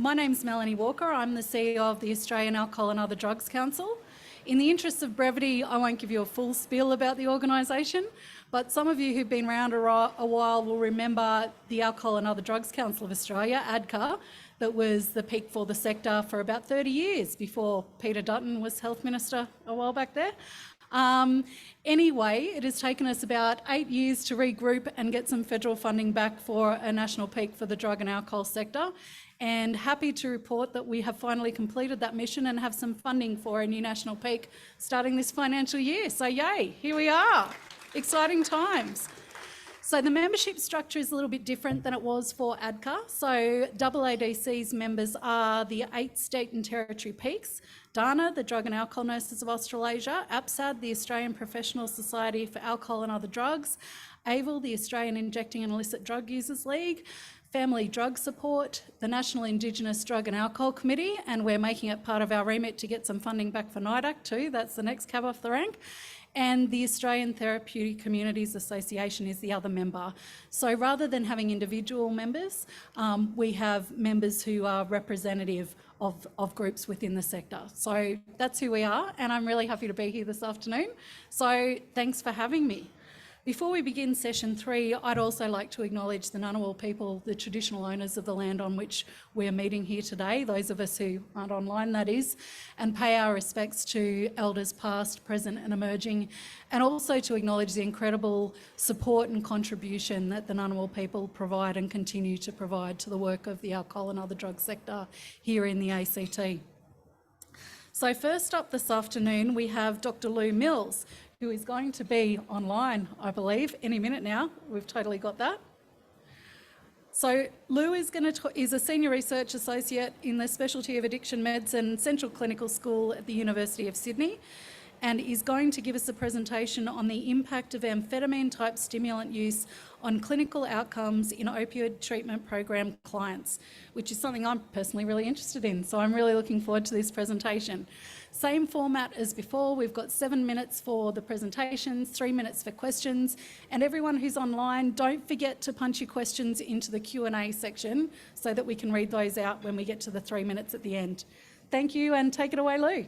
My name's Melanie Walker. I'm the CEO of the Australian Alcohol and Other Drugs Council. In the interest of brevity, I won't give you a full spiel about the organisation, but some of you who've been around a while will remember the Alcohol and Other Drugs Council of Australia, ADCA, that was the peak for the sector for about 30 years before Peter Dutton was Health Minister a while back there. Anyway, it has taken us about 8 years to regroup and get some federal funding back for a national peak for the drug and alcohol sector. And happy to report that we have finally completed that mission and have some funding for a new national peak starting this financial year. So yay, here we are. Exciting times. So the membership structure is a little bit different than it was for ADCA. So AADC's members are the 8 state and territory peaks, DANA, the Drug and Alcohol Nurses of Australasia, APSAD, the Australian Professional Society for Alcohol and Other Drugs, AVIL, the Australian Injecting and Illicit Drug Users League, Family Drug Support, the National Indigenous Drug and Alcohol Committee, and we're making it part of our remit to get some funding back for NIDAC too. That's the next cab off the rank. And the Australian Therapeutic Communities Association is the other member. So rather than having individual members, we have members who are representative of groups within the sector. So that's who we are, and I'm really happy to be here this afternoon. So thanks for having me. Before we begin session 3, I'd also like to acknowledge the Ngunnawal people, the traditional owners of the land on which we're meeting here today, those of us who aren't online, that is, and pay our respects to elders past, present and emerging, and also to acknowledge the incredible support and contribution that the Ngunnawal people provide and continue to provide to the work of the alcohol and other drug sector here in the ACT. So first up this afternoon, we have Dr. Llewelyn Mills, who is going to be online, I believe, any minute now. We've totally got that. So Lou is a Senior Research Associate in the Specialty of Addiction Medicine Central Clinical School at the University of Sydney, and is going to give us a presentation on the impact of amphetamine-type stimulant use on clinical outcomes in opioid treatment program clients, which is something I'm personally really interested in. So I'm really looking forward to this presentation. Same format as before. We've got 7 minutes for the presentations, 3 minutes for questions, and everyone who's online, don't forget to punch your questions into the Q&A section so that we can read those out when we get to the 3 minutes at the end. Thank you, and take it away, Lou.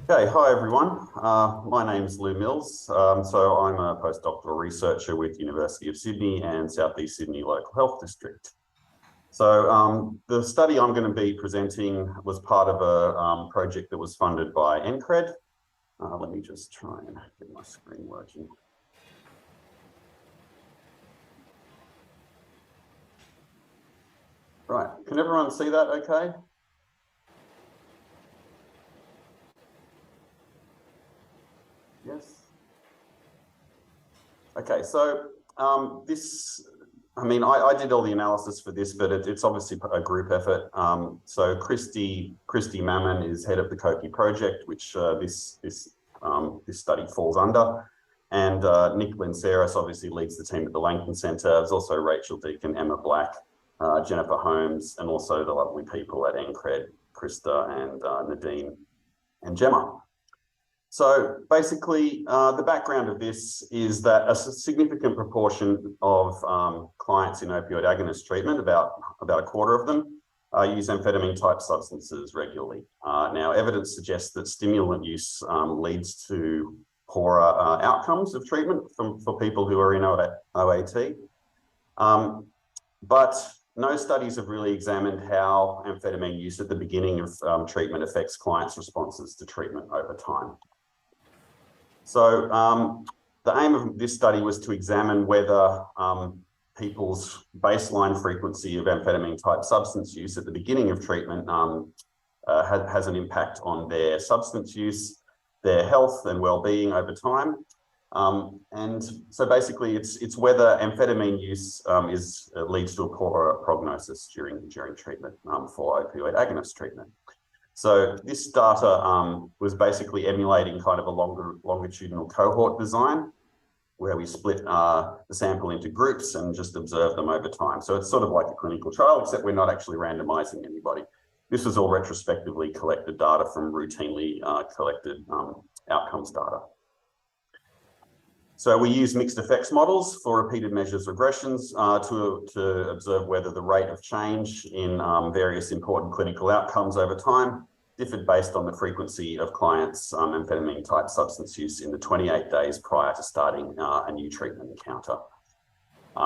Okay, hi everyone. My name's Llewelyn Mills. So I'm a postdoctoral researcher with University of Sydney and South East Sydney Local Health District. So the study I'm going to be presenting was part of a project that was funded by NCCRED. Let me just try and get my screen working. Right, can everyone see that okay? Yes. Okay, so I did all the analysis for this, but it's obviously a group effort. So Christy Mammon is head of the COPI project, which this study falls under. And Nick Linceris obviously leads the team at the Langton Centre. There's also Rachel Deacon, Emma Black, Jennifer Holmes, and also the lovely people at NCCRED, Krista and Nadine and Gemma. So basically, the background of this is that a significant proportion of clients in opioid agonist treatment, about a quarter of them, use amphetamine-type substances regularly. Now, evidence suggests that stimulant use leads to poorer outcomes of treatment for people who are in OAT. But no studies have really examined how amphetamine use at the beginning of treatment affects clients' responses to treatment over time. So the aim of this study was to examine whether people's baseline frequency of amphetamine-type substance use at the beginning of treatment has an impact on their substance use, their health and well-being over time. And so basically it's whether amphetamine use leads to a poorer prognosis during treatment for opioid agonist treatment. So this data was basically emulating kind of a longitudinal cohort design where we split the sample into groups and just observe them over time. So it's sort of like a clinical trial, except we're not actually randomizing anybody. This was all retrospectively collected data from routinely collected outcomes data. So we use mixed effects models for repeated measures regressions to observe whether the rate of change in various important clinical outcomes over time differed based on the frequency of clients' amphetamine type substance use in the 28 days prior to starting a new treatment encounter.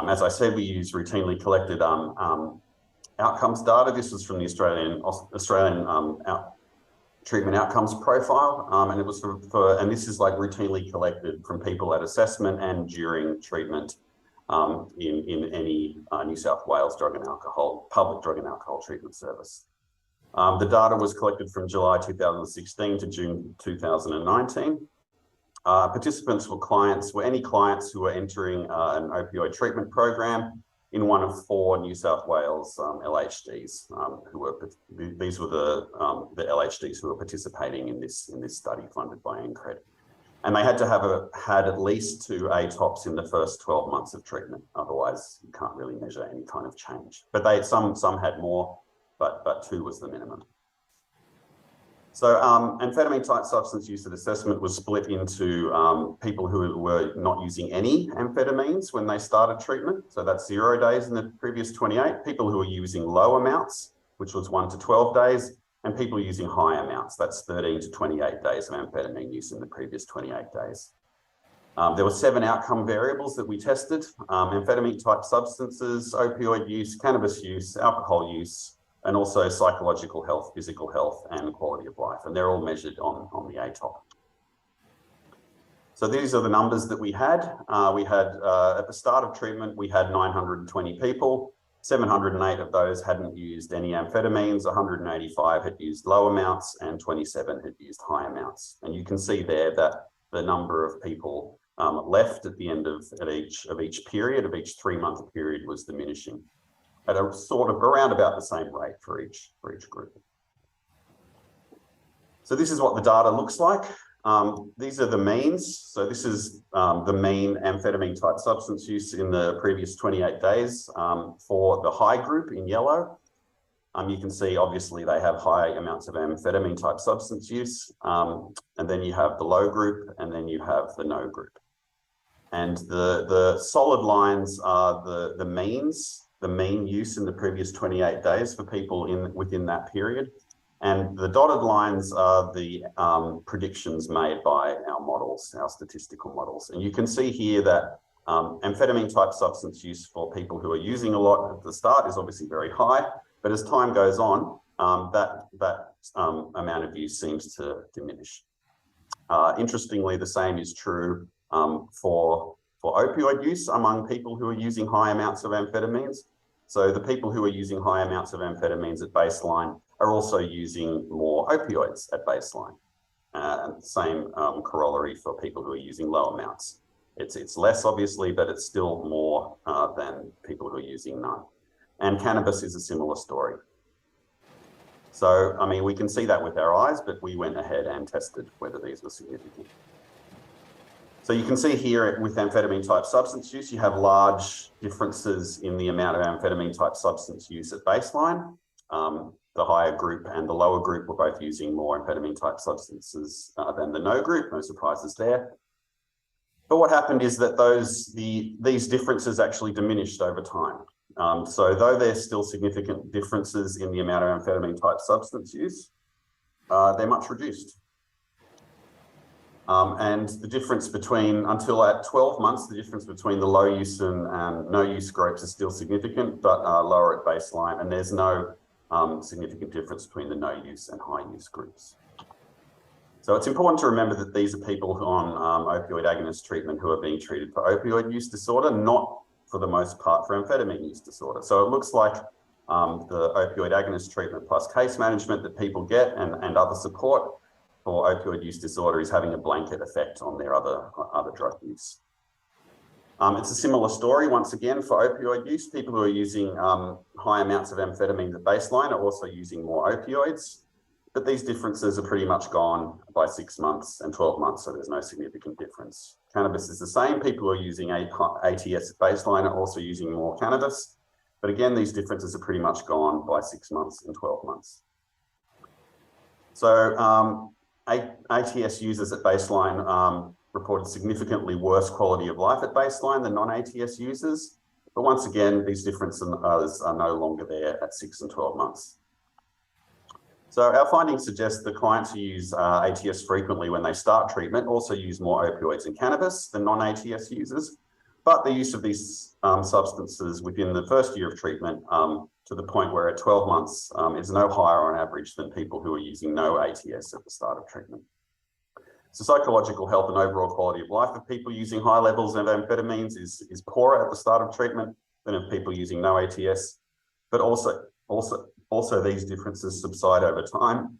As I said, we use routinely collected outcomes data. This was from the Australian treatment outcomes profile, and it was and this is like routinely collected from people at assessment and during treatment in any New South Wales public drug and alcohol treatment service. The data was collected from July 2016 to June 2019. Participants were any clients who were entering an opioid treatment program in one of 4 New South Wales LHDs. These were the LHDs who were participating in this study funded by NCCRED, and they had to have had at least 2 ATOPs in the first 12 months of treatment. Otherwise, you can't really measure any kind of change. But some had more, but 2 was the minimum. So amphetamine type substance use at assessment was split into people who were not using any amphetamines when they started treatment. So that's 0 days in the previous 28. People who were using low amounts, which was 1 to 12 days, and people using high amounts. That's 13 to 28 days of amphetamine use in the previous 28 days. There were 7 outcome variables that we tested: amphetamine type substances, opioid use, cannabis use, alcohol use, and also psychological health, physical health, and quality of life. And they're all measured on the ATOP. So these are the numbers that we had. At the start of treatment, we had 920 people. 708 of those hadn't used any amphetamines, 185 had used low amounts, and 27 had used high amounts. And you can see there that the number of people left at the end of each period, of each 3-month period, was diminishing at a sort of around about the same rate for each group. So this is what the data looks like. These are the means. So this is the mean amphetamine type substance use in the previous 28 days for the high group in yellow. You can see obviously they have high amounts of amphetamine type substance use, and then you have the low group, and then you have the no group. And the solid lines are the means, the mean use in the previous 28 days for people within that period. And the dotted lines are the predictions made by our models, our statistical models. And you can see here that amphetamine type substance use for people who are using a lot at the start is obviously very high, but as time goes on, that amount of use seems to diminish. Interestingly, the same is true for opioid use among people who are using high amounts of amphetamines. So the people who are using high amounts of amphetamines at baseline are also using more opioids at baseline. Same corollary for people who are using low amounts. It's less obviously, but it's still more than people who are using none. And cannabis is a similar story. So, I mean, we can see that with our eyes, but we went ahead and tested whether these were significant. So you can see here with amphetamine type substance use, you have large differences in the amount of amphetamine type substance use at baseline. The higher group and the lower group were both using more amphetamine type substances than the no group, no surprises there. But what happened is that these differences actually diminished over time. So though there's still significant differences in the amount of amphetamine type substance use, they're much reduced. And the difference until at 12 months, the difference between the low use and no use groups is still significant, but lower at baseline, and there's no significant difference between the no use and high use groups. So it's important to remember that these are people who are on opioid agonist treatment who are being treated for opioid use disorder, not for the most part for amphetamine use disorder. So it looks like the opioid agonist treatment plus case management that people get and other support for opioid use disorder is having a blanket effect on their other drug use. It's a similar story once again for opioid use. People who are using high amounts of amphetamine at baseline are also using more opioids, but these differences are pretty much gone by 6 months and 12 months, so there's no significant difference. Cannabis is the same. People who are using ATS at baseline are also using more cannabis, but again, these differences are pretty much gone by 6 months and 12 months. So ATS users at baseline reported significantly worse quality of life at baseline than non-ATS users. But once again, these differences are no longer there at 6 and 12 months. So our findings suggest that clients who use ATS frequently when they start treatment also use more opioids and cannabis than non-ATS users. But the use of these substances within the first year of treatment to the point where at 12 months is no higher on average than people who are using no ATS at the start of treatment. So psychological health and overall quality of life of people using high levels of amphetamines is poorer at the start of treatment than of people using no ATS, but also these differences subside over time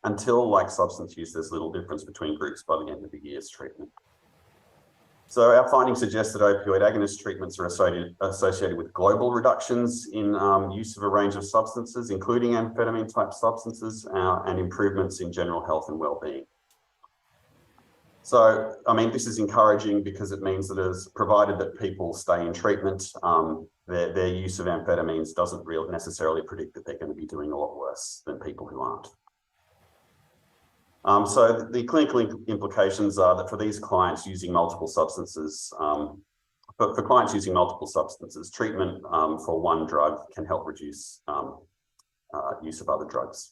until, like substance use, there's little difference between groups by the end of the year's treatment. So our findings suggest that opioid agonist treatments are associated with global reductions in use of a range of substances, including amphetamine type substances, and improvements in general health and well-being. So, I mean, this is encouraging because it means that as provided that people stay in treatment, their use of amphetamines doesn't really necessarily predict that they're going to be doing a lot worse than people who aren't. So the clinical implications are that for these clients using multiple substances, for clients using multiple substances, treatment for one drug can help reduce use of other drugs.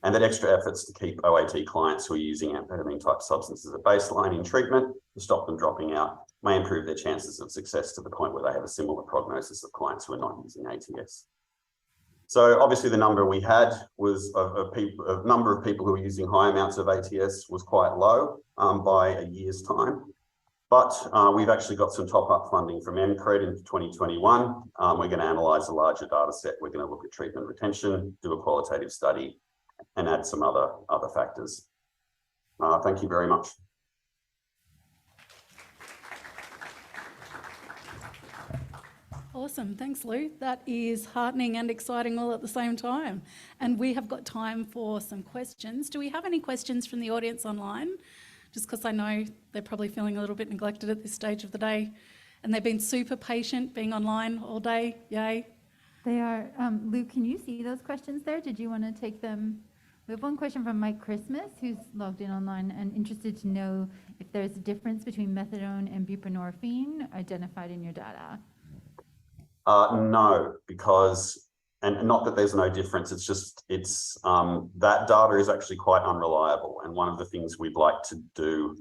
And that extra efforts to keep OAT clients who are using amphetamine type substances at baseline in treatment to stop them dropping out may improve their chances of success to the point where they have a similar prognosis of clients who are not using ATS. So obviously the number we had was a number of people who were using high amounts of ATS was quite low by a year's time. But we've actually got some top-up funding from NCCRED in 2021. We're going to analyse a larger data set. We're going to look at treatment retention, do a qualitative study, and add some other factors. Thank you very much. Awesome, thanks Lou. That is heartening and exciting all at the same time. And we have got time for some questions. Do we have any questions from the audience online? Just because I know they're probably feeling a little bit neglected at this stage of the day, and they've been super patient being online all day, yay. They are. Lou, can you see those questions there? Did you want to take them? We have one question from Mike Christmas, who's logged in online and interested to know if there's a difference between methadone and buprenorphine identified in your data. No, because, and not that there's no difference, it's just, that data is actually quite unreliable. And one of the things we'd like to do,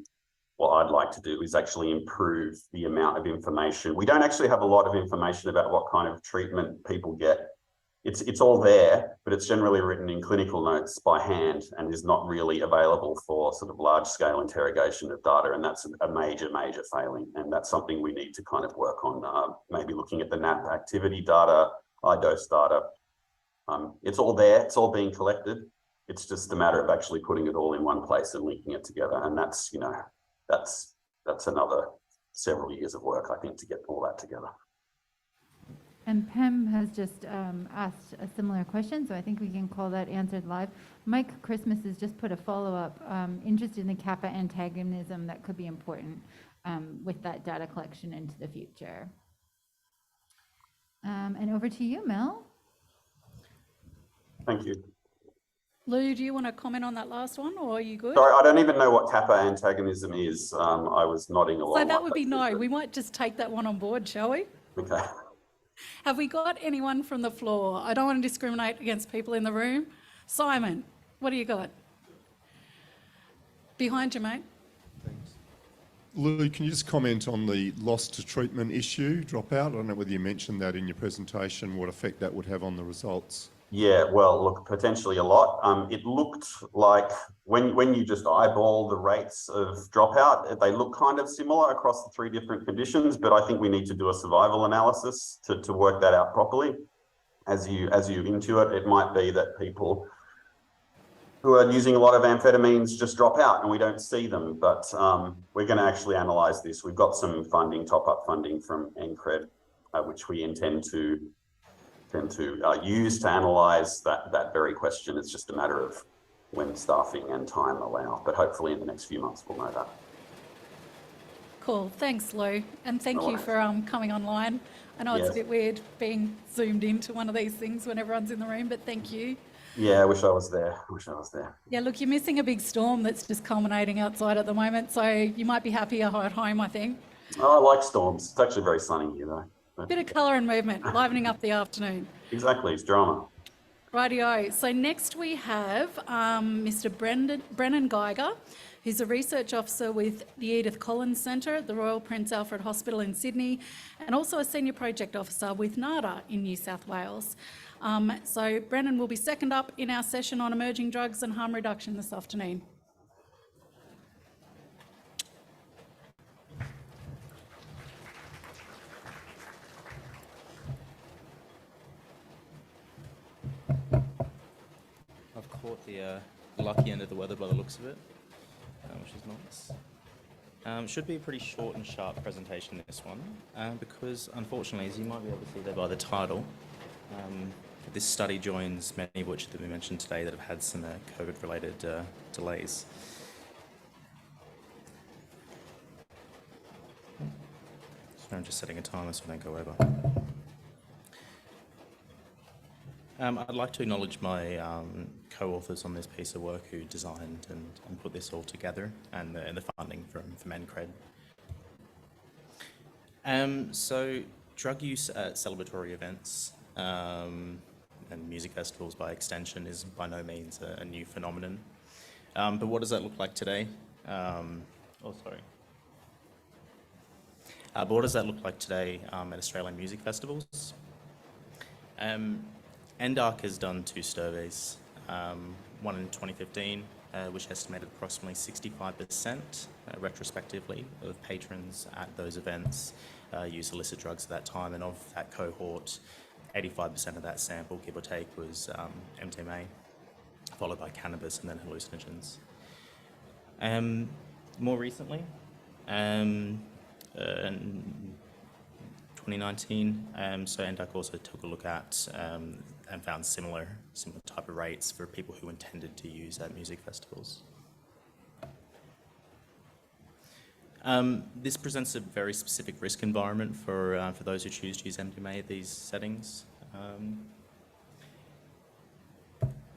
what I'd like to do, is actually improve the amount of information. We don't actually have a lot of information about what kind of treatment people get. It's all there, but it's generally written in clinical notes by hand and is not really available for sort of large scale interrogation of data. And that's a major failing. And that's something we need to kind of work on, maybe looking at the NAP activity data, iDose data. It's all there, it's all being collected. It's just a matter of actually putting it all in one place and linking it together. And that's, you know, that's another several years of work, I think, to get all that together. And Pam has just asked a similar question, so I think we can call that answered live. Mike Christmas has just put a follow-up, interested in the kappa antagonism that could be important with that data collection into the future. And over to you, Mel. Thank you. Lou, do you want to comment on that last one, or are you good? Sorry, I don't even know what kappa antagonism is. I was nodding along. So that would be no. We might just take that one on board, shall we? Okay. Have we got anyone from the floor? I don't want to discriminate against people in the room. Simon, what do you got? Behind you, mate. Thanks. Lou, can you just comment on the loss to treatment issue, dropout? I don't know whether you mentioned that in your presentation, what effect that would have on the results. Yeah, well, look, potentially a lot. It looked like when you just eyeball the rates of dropout, they look kind of similar across the three different conditions, but I think we need to do a survival analysis to work that out properly. As you intuit, it might be that people who are using a lot of amphetamines just drop out and we don't see them, but we're going to actually analyse this. We've got some funding, top-up funding from NCCRED, which we intend to use to analyse that very question. It's just a matter of when staffing and time allow, but hopefully in the next few months we'll know that. Cool. Thanks, Lou. And thank No you worries. for coming online. I know it's a Yes. bit weird being zoomed into one of these things when everyone's in the room, but thank you. Yeah, I wish I was there. I wish I was there. Yeah, look, you're missing a big storm that's just culminating outside at the moment, so you might be happier at home, I think. Oh, I like storms. It's actually very sunny here, though. But Bit of colour and movement, livening up the afternoon. exactly, it's drama. Rightio. So next we have Mr. Brennan Geiger, who's a research officer with the Edith Collins Centre at the Royal Prince Alfred Hospital in Sydney, and also a senior project officer with NADA in New South Wales. So Brennan will be second up in our session on emerging drugs and harm reduction this afternoon. I've caught the lucky end of the weather by the looks of it, which is nice. Should be a pretty short and sharp presentation, this one, because unfortunately, as you might be able to see there by the title, this study joins many of which have been mentioned today that have had some COVID-related delays. So I'm just setting a timer so I don't go over. I'd like to acknowledge my co-authors on this piece of work who designed and put this all together, and the funding from NCCRED. So drug use at celebratory events and music festivals by extension is by no means a new phenomenon. But what does that look like today? But what does that look like today at Australian music festivals? NDARC has done 2 surveys, one in 2015, which estimated approximately 65% retrospectively of patrons at those events used illicit drugs at that time, and of that cohort, 85% of that sample, give or take, was MDMA, followed by cannabis and then hallucinogens. More recently, in 2019, so NDARC also took a look at and found similar type of rates for people who intended to use at music festivals. This presents a very specific risk environment for those who choose to use MDMA at these settings.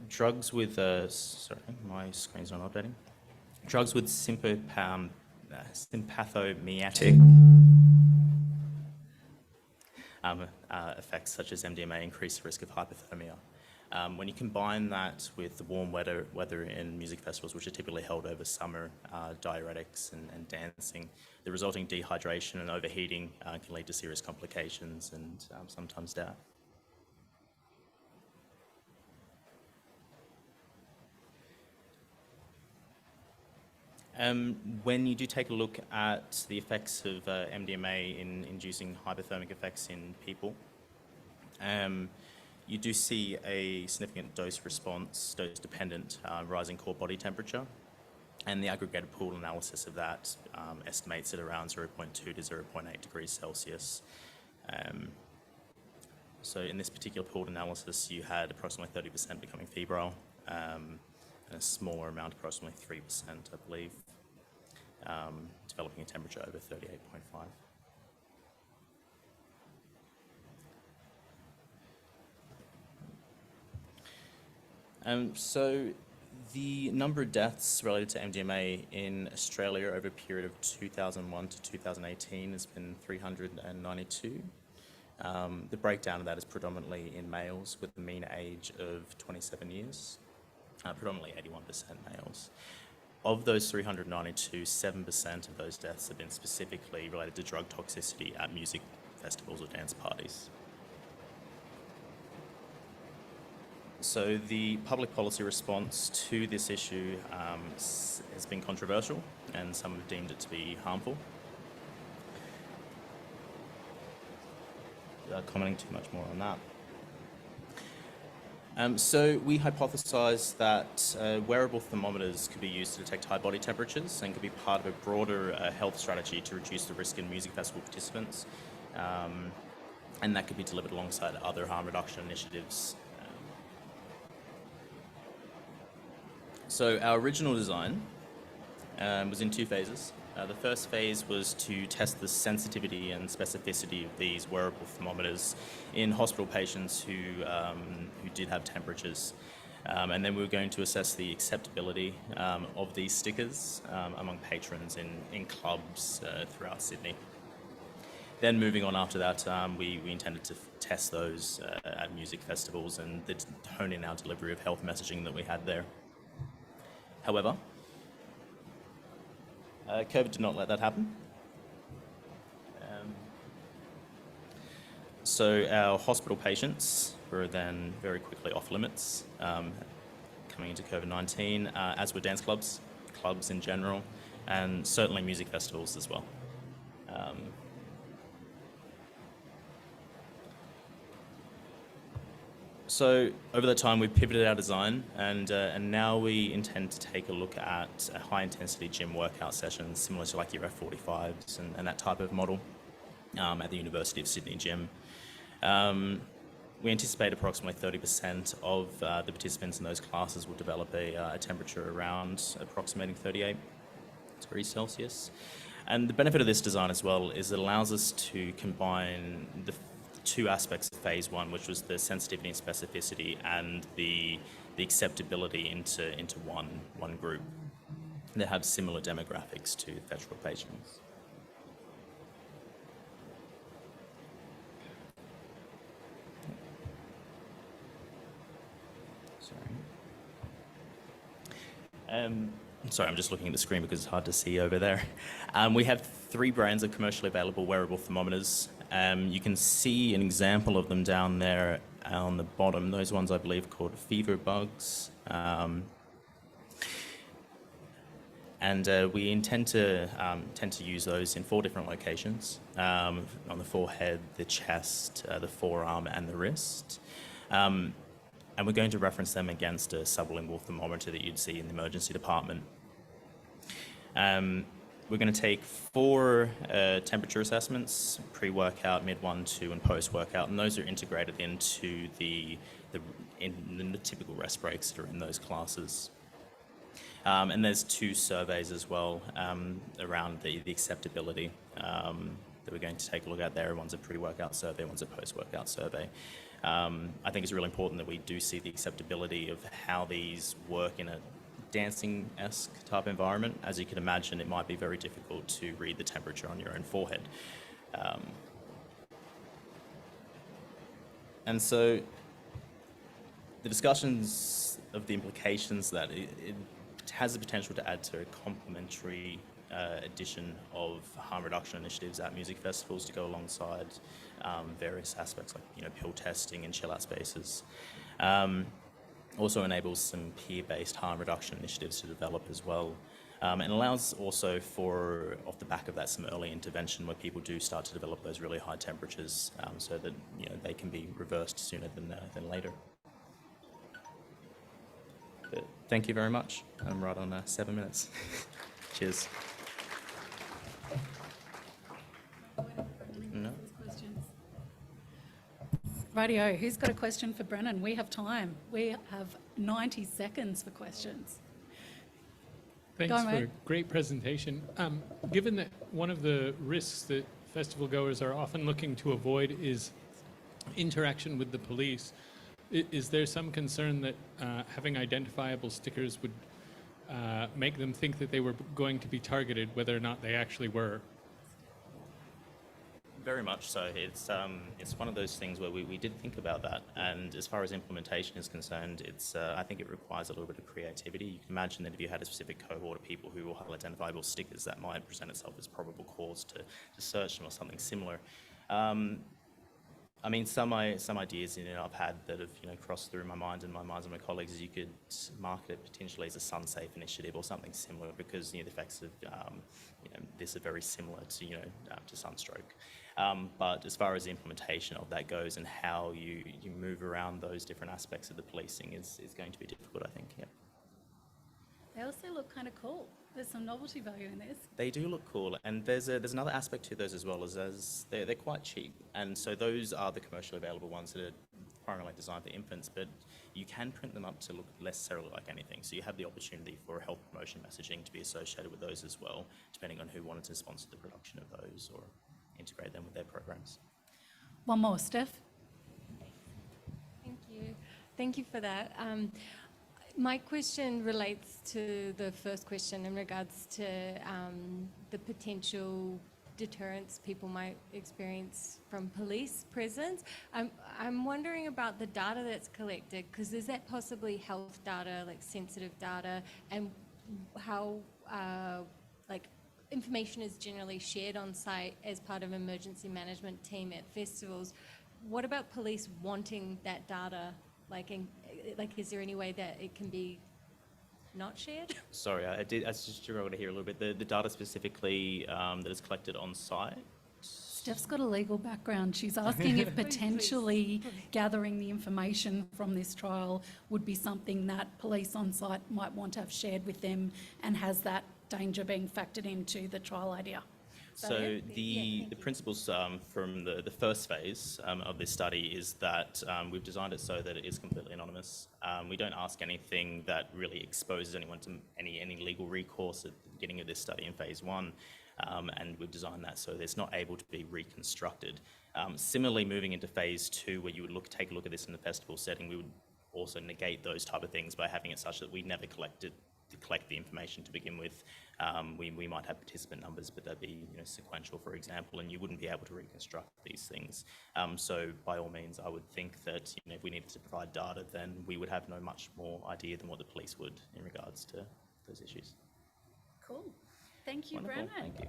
Drugs with, sorry, my screen's not updating. Drugs with sympathomimetic effects such as MDMA increase the risk of hypothermia. When you combine that with the warm weather in music festivals, which are typically held over summer, diuretics and dancing, the resulting dehydration and overheating can lead to serious complications and sometimes death. When you do take a look at the effects of MDMA in inducing hypothermic effects in people, you do see a significant dose-dependent rising core body temperature, and the aggregated pooled analysis of that estimates it around 0.2 to 0.8 degrees Celsius. So in this particular pooled analysis, you had approximately 30% becoming febrile, and a smaller amount, approximately 3%, I believe, developing a temperature over 38.5. So the number of deaths related to MDMA in Australia over a period of 2001 to 2018 has been 392. The breakdown of that is predominantly in males with a mean age of 27 years. Predominantly 81% males. Of those 392, 7% of those deaths have been specifically related to drug toxicity at music festivals or dance parties. So the public policy response to this issue has been controversial, and some have deemed it to be harmful. Commenting too much more on that. So we hypothesised that wearable thermometers could be used to detect high body temperatures and could be part of a broader health strategy to reduce the risk in music festival participants, and that could be delivered alongside other harm reduction initiatives. So our original design was in 2 phases. The first phase was to test the sensitivity and specificity of these wearable thermometers in hospital patients who did have temperatures. And then we were going to assess the acceptability of these stickers among patrons in clubs throughout Sydney. Then moving on after that, we intended to test those at music festivals and hone in our delivery of health messaging that we had there. However, COVID did not let that happen. So our hospital patients were then very quickly off limits coming into COVID-19, as were dance clubs in general, and certainly music festivals as well. So over the time, we pivoted our design, and now we intend to take a look at a high-intensity gym workout sessions, similar to like your F45s and that type of model at the University of Sydney gym. We anticipate approximately 30% of the participants in those classes will develop a temperature around approximating 38 degrees Celsius. And the benefit of this design as well is it allows us to combine the two aspects of phase one, which was the sensitivity and specificity and the acceptability into one group that have similar demographics to federal patients. Sorry, I'm just looking at the screen because it's hard to see over there. We have 3 brands of commercially available wearable thermometers. You can see an example of them down there on the bottom. Those ones I believe are called fever bugs. And we intend to use those in 4 different locations, on the forehead, the chest, the forearm and the wrist. And we're going to reference them against a sublingual thermometer that you'd see in the emergency department. We're going to take 4 temperature assessments, pre-workout, mid-1, 2, and post-workout, and those are integrated into the typical rest breaks that are in those classes. And there's 2 surveys as well around the acceptability that we're going to take a look at there. One's a pre-workout survey, one's a post-workout survey. I think it's really important that we do see the acceptability of how these work in a dancing-esque type environment. As you can imagine, it might be very difficult to read the temperature on your own forehead. And so the discussions of the implications that it has the potential to add to a complementary addition of harm reduction initiatives at music festivals to go alongside various aspects like pill testing and chill out spaces. Also enables some peer-based harm reduction initiatives to develop as well, and allows also for, off the back of that, some early intervention where people do start to develop those really high temperatures, so that they can be reversed sooner than later. But thank you very much. I'm right on 7 minutes. Cheers. No. Rightio, who's got a question for Brennan? We have time. We have 90 seconds for questions. Thanks for a great presentation. Given that one of the risks that festival goers are often looking to avoid is interaction with the police, is there some concern that having identifiable stickers would make them think that they were going to be targeted, whether or not they actually were? Very much so. It's one of those things where we did think about that, and as far as implementation is concerned, I think it requires a little bit of creativity. You can imagine that if you had a specific cohort of people who will have identifiable stickers, that might present itself as probable cause to search them or something similar. I mean, some ideas I've had that have crossed through my mind and my minds of my colleagues is you could market it potentially as a sun-safe initiative or something similar, because the effects of this are very similar to sunstroke. But as far as the implementation of that goes and how you move around those different aspects of the policing is going to be difficult, I think. Yeah. They also look kind of cool. There's some novelty value in this. They do look cool, and there's another aspect to those as well, as they're quite cheap, and so those are the commercially available ones that are primarily designed for infants, but you can print them up to look less necessarily like anything. So you have the opportunity for health promotion messaging to be associated with those as well, depending on who wanted to sponsor the production of those or integrate them with their programs. One more, Steph. Thank you. Thank you for that. My question relates to the first question in regards to the potential deterrence people might experience from police presence. I'm wondering about the data that's collected, because is that possibly health data, like sensitive data, and how like information is generally shared on site as part of emergency management team at festivals? What about police wanting that data? Like, is there any way that it can be not shared? Sorry, I just struggled to hear a little bit. The data specifically that is collected on site. Steph's got a legal background. She's asking if potentially gathering the information from this trial would be something that police on site might want to have shared with them, and has that danger being factored into the trial idea. So the principles from the first phase of this study is that we've designed it so that it is completely anonymous. We don't ask anything that really exposes anyone to any legal recourse at the beginning of this study in phase 1, and we've designed that so that it's not able to be reconstructed. Similarly, moving into phase 2, where you would take a look at this in the festival setting, we would also negate those type of things by having it such that we never collect the information to begin with. We might have participant numbers, but they'd be sequential, for example, and you wouldn't be able to reconstruct these things. So by all means, I would think that if we needed to provide data, then we would have no much more idea than what the police would in regards to those issues. Cool. Thank you, Wonderful. Brennan. Thank you.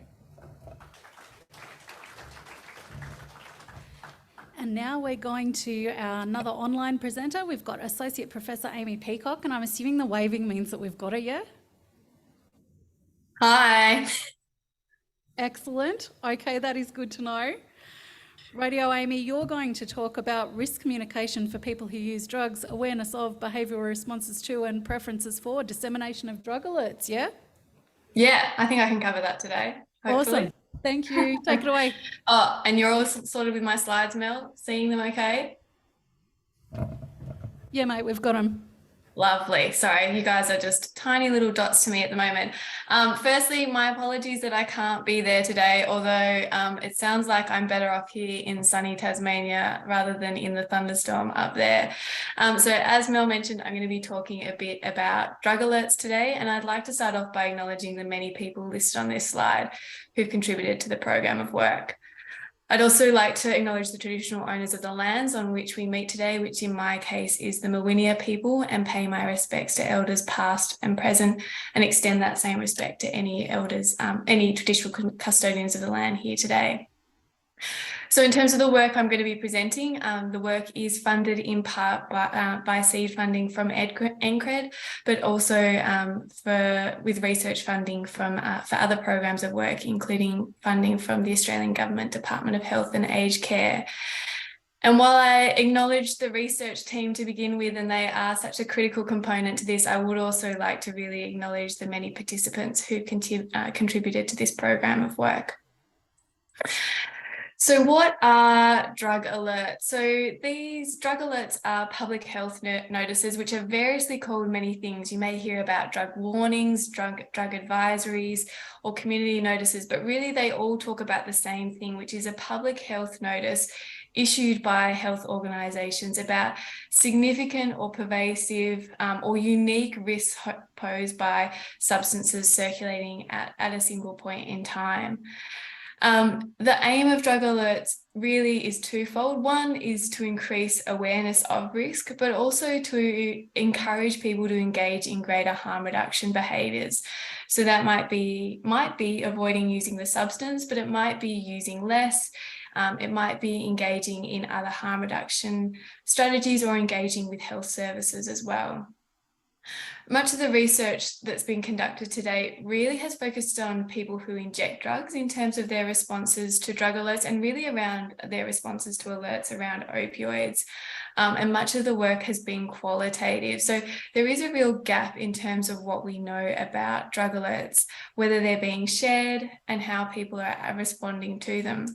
And now we're going to another online presenter. We've got Associate Professor Amy Peacock, and I'm assuming the waving means that we've got her, yeah? Hi. Excellent. Okay, that is good to know. Radio Amy, you're going to talk about risk communication for people who use drugs, awareness of, behavioural responses to and preferences for dissemination of drug alerts, yeah? Yeah, I think I can cover that today. Hopefully. Awesome. Thank you. Take it away. Oh, and you're all sorted with my slides, Mel? Seeing them okay? Yeah, mate, we've got them. Lovely. Sorry, you guys are just tiny little dots to me at the moment. Firstly, my apologies that I can't be there today, although it sounds like I'm better off here in sunny Tasmania rather than in the thunderstorm up there. So as Mel mentioned, I'm going to be talking a bit about drug alerts today, and I'd like to start off by acknowledging the many people listed on this slide who've contributed to the program of work. I'd also like to acknowledge the traditional owners of the lands on which we meet today, which in my case is the Mawinea people, and pay my respects to elders past and present, and extend that same respect to any elders, any traditional custodians of the land here today. So in terms of the work I'm going to be presenting, the work is funded in part by seed funding from NCCRED, but also with research funding from for other programs of work, including funding from the Australian Government Department of Health and Aged Care. And while I acknowledge the research team to begin with, and they are such a critical component to this, I would also like to really acknowledge the many participants who contributed to this program of work. So what are drug alerts? So these drug alerts are public health notices, which are variously called many things. You may hear about drug warnings, drug advisories, or community notices, but really they all talk about the same thing, which is a public health notice issued by health organisations about significant or pervasive or unique risks posed by substances circulating at a single point in time. The aim of drug alerts really is twofold. One is to increase awareness of risk, but also to encourage people to engage in greater harm reduction behaviours. So that might be avoiding using the substance, but it might be using less. It might be engaging in other harm reduction strategies or engaging with health services as well. Much of the research that's been conducted to date really has focused on people who inject drugs in terms of their responses to drug alerts, and really around their responses to alerts around opioids. And much of the work has been qualitative. So there is a real gap in terms of what we know about drug alerts, whether they're being shared and how people are responding to them.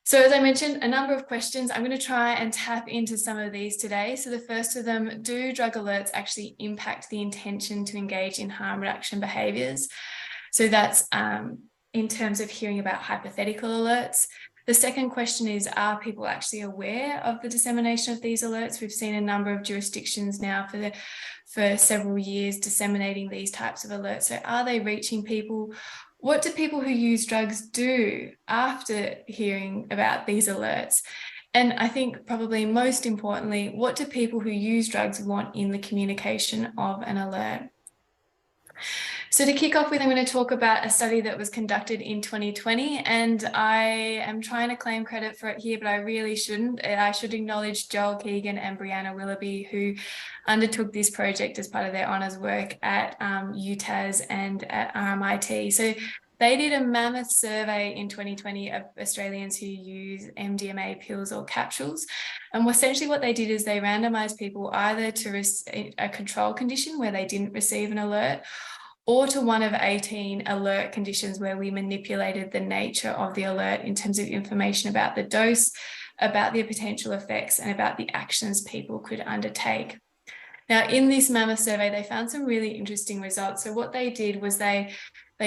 So as I mentioned, a number of questions. I'm going to try and tap into some of these today. So the first of them, do drug alerts actually impact the intention to engage in harm reduction behaviours? So that's in terms of hearing about hypothetical alerts. The second question is, are people actually aware of the dissemination of these alerts? We've seen a number of jurisdictions now for several years disseminating these types of alerts. So are they reaching people? What do people who use drugs do after hearing about these alerts? And I think probably most importantly, what do people who use drugs want in the communication of an alert? So to kick off with, I'm going to talk about a study that was conducted in 2020, and I am trying to claim credit for it here, but I really shouldn't. I should acknowledge Joel Keegan and Brianna Willoughby, who undertook this project as part of their honours work at UTAS and at RMIT. So they did a mammoth survey in 2020 of Australians who use MDMA pills or capsules. And essentially what they did is they randomised people either to a control condition where they didn't receive an alert, or to one of 18 alert conditions where we manipulated the nature of the alert in terms of information about the dose, about the potential effects, and about the actions people could undertake. Now, in this mammoth survey, they found some really interesting results. So what they did was they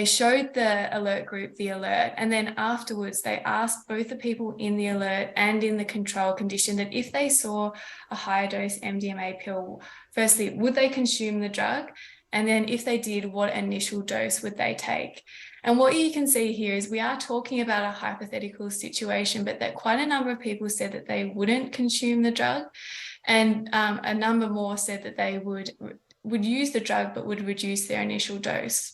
showed the alert group the alert, and then afterwards they asked both the people in the alert and in the control condition that if they saw a higher dose MDMA pill, firstly, would they consume the drug? And then if they did, what initial dose would they take? And what you can see here is we are talking about a hypothetical situation, but that quite a number of people said that they wouldn't consume the drug. And a number more said that they would use the drug, but would reduce their initial dose.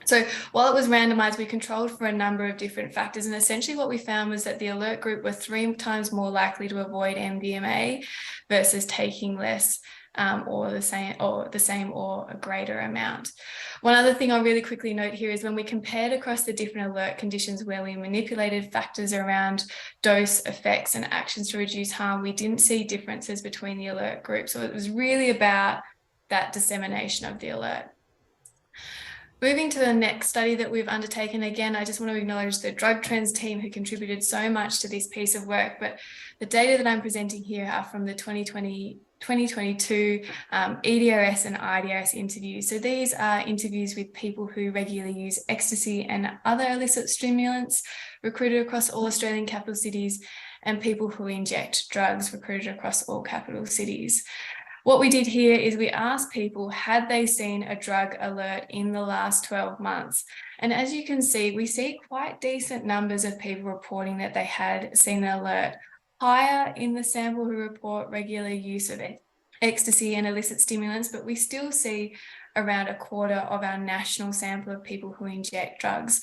So while it was randomized, we controlled for a number of different factors. And essentially what we found was that the alert group were 3 times more likely to avoid MDMA versus taking less or the same or a greater amount. One other thing I'll really quickly note here is when we compared across the different alert conditions where we manipulated factors around dose, effects, and actions to reduce harm, we didn't see differences between the alert groups. So it was really about that dissemination of the alert. Moving to the next study that we've undertaken, again, I just want to acknowledge the drug trends team who contributed so much to this piece of work, but the data that I'm presenting here are from the 2022 EDRS and IDRS interviews. So these are interviews with people who regularly use ecstasy and other illicit stimulants recruited across all Australian capital cities, and people who inject drugs recruited across all capital cities. What we did here is we asked people, had they seen a drug alert in the last 12 months? And as you can see, we see quite decent numbers of people reporting that they had seen an alert, higher in the sample who report regular use of ecstasy and illicit stimulants, but we still see around a quarter of our national sample of people who inject drugs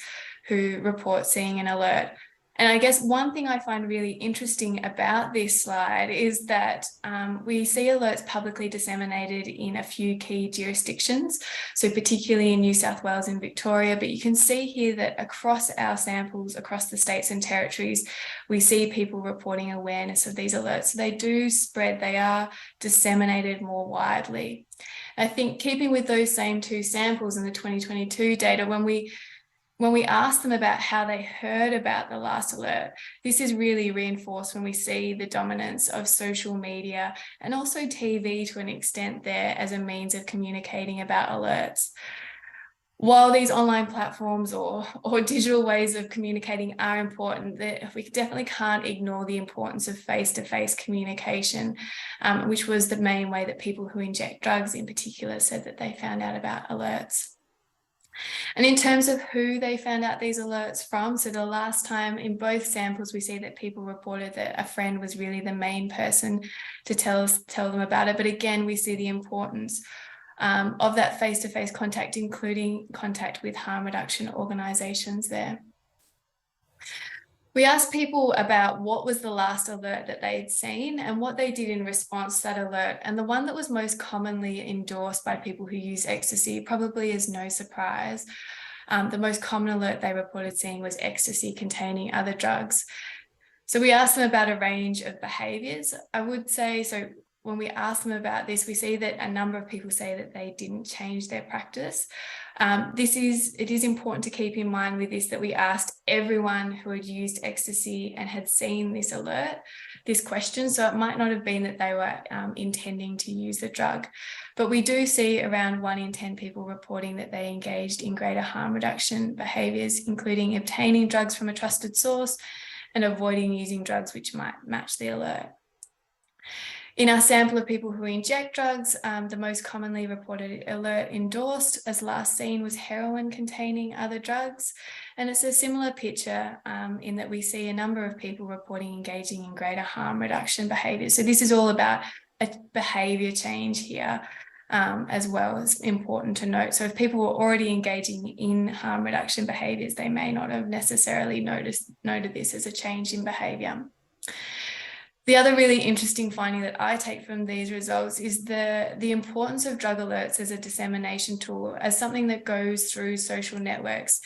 who report seeing an alert. And I guess one thing I find really interesting about this slide is that we see alerts publicly disseminated in a few key jurisdictions, so particularly in New South Wales and Victoria, but you can see here that across our samples, across the states and territories, we see people reporting awareness of these alerts. So they do spread, they are disseminated more widely. I think keeping with those same 2 samples in the 2022 data, when we ask them about how they heard about the last alert, this is really reinforced when we see the dominance of social media and also TV to an extent there as a means of communicating about alerts. While these online platforms or digital ways of communicating are important, we definitely can't ignore the importance of face-to-face communication, which was the main way that people who inject drugs in particular said that they found out about alerts. And in terms of who they found out these alerts from, so the last time in both samples, we see that people reported that a friend was really the main person to tell them about it. But again, we see the importance of that face-to-face contact, including contact with harm reduction organisations there. We asked people about what was the last alert that they'd seen and what they did in response to that alert. And the one that was most commonly endorsed by people who use ecstasy, probably is no surprise. The most common alert they reported seeing was ecstasy containing other drugs. So we asked them about a range of behaviours. I would say, so when we ask them about this, we see that a number of people say that they didn't change their practice. It is important to keep in mind with this that we asked everyone who had used ecstasy and had seen this alert this question. So it might not have been that they were intending to use the drug, but we do see around 1 in 10 people reporting that they engaged in greater harm reduction behaviours, including obtaining drugs from a trusted source and avoiding using drugs which might match the alert. In our sample of people who inject drugs, the most commonly reported alert endorsed as last seen was heroin containing other drugs. And it's a similar picture in that we see a number of people reporting engaging in greater harm reduction behaviours. So this is all about a behaviour change here as well, as important to note. So if people were already engaging in harm reduction behaviours, they may not have necessarily noted this as a change in behaviour. The other really interesting finding that I take from these results is the importance of drug alerts as a dissemination tool, as something that goes through social networks.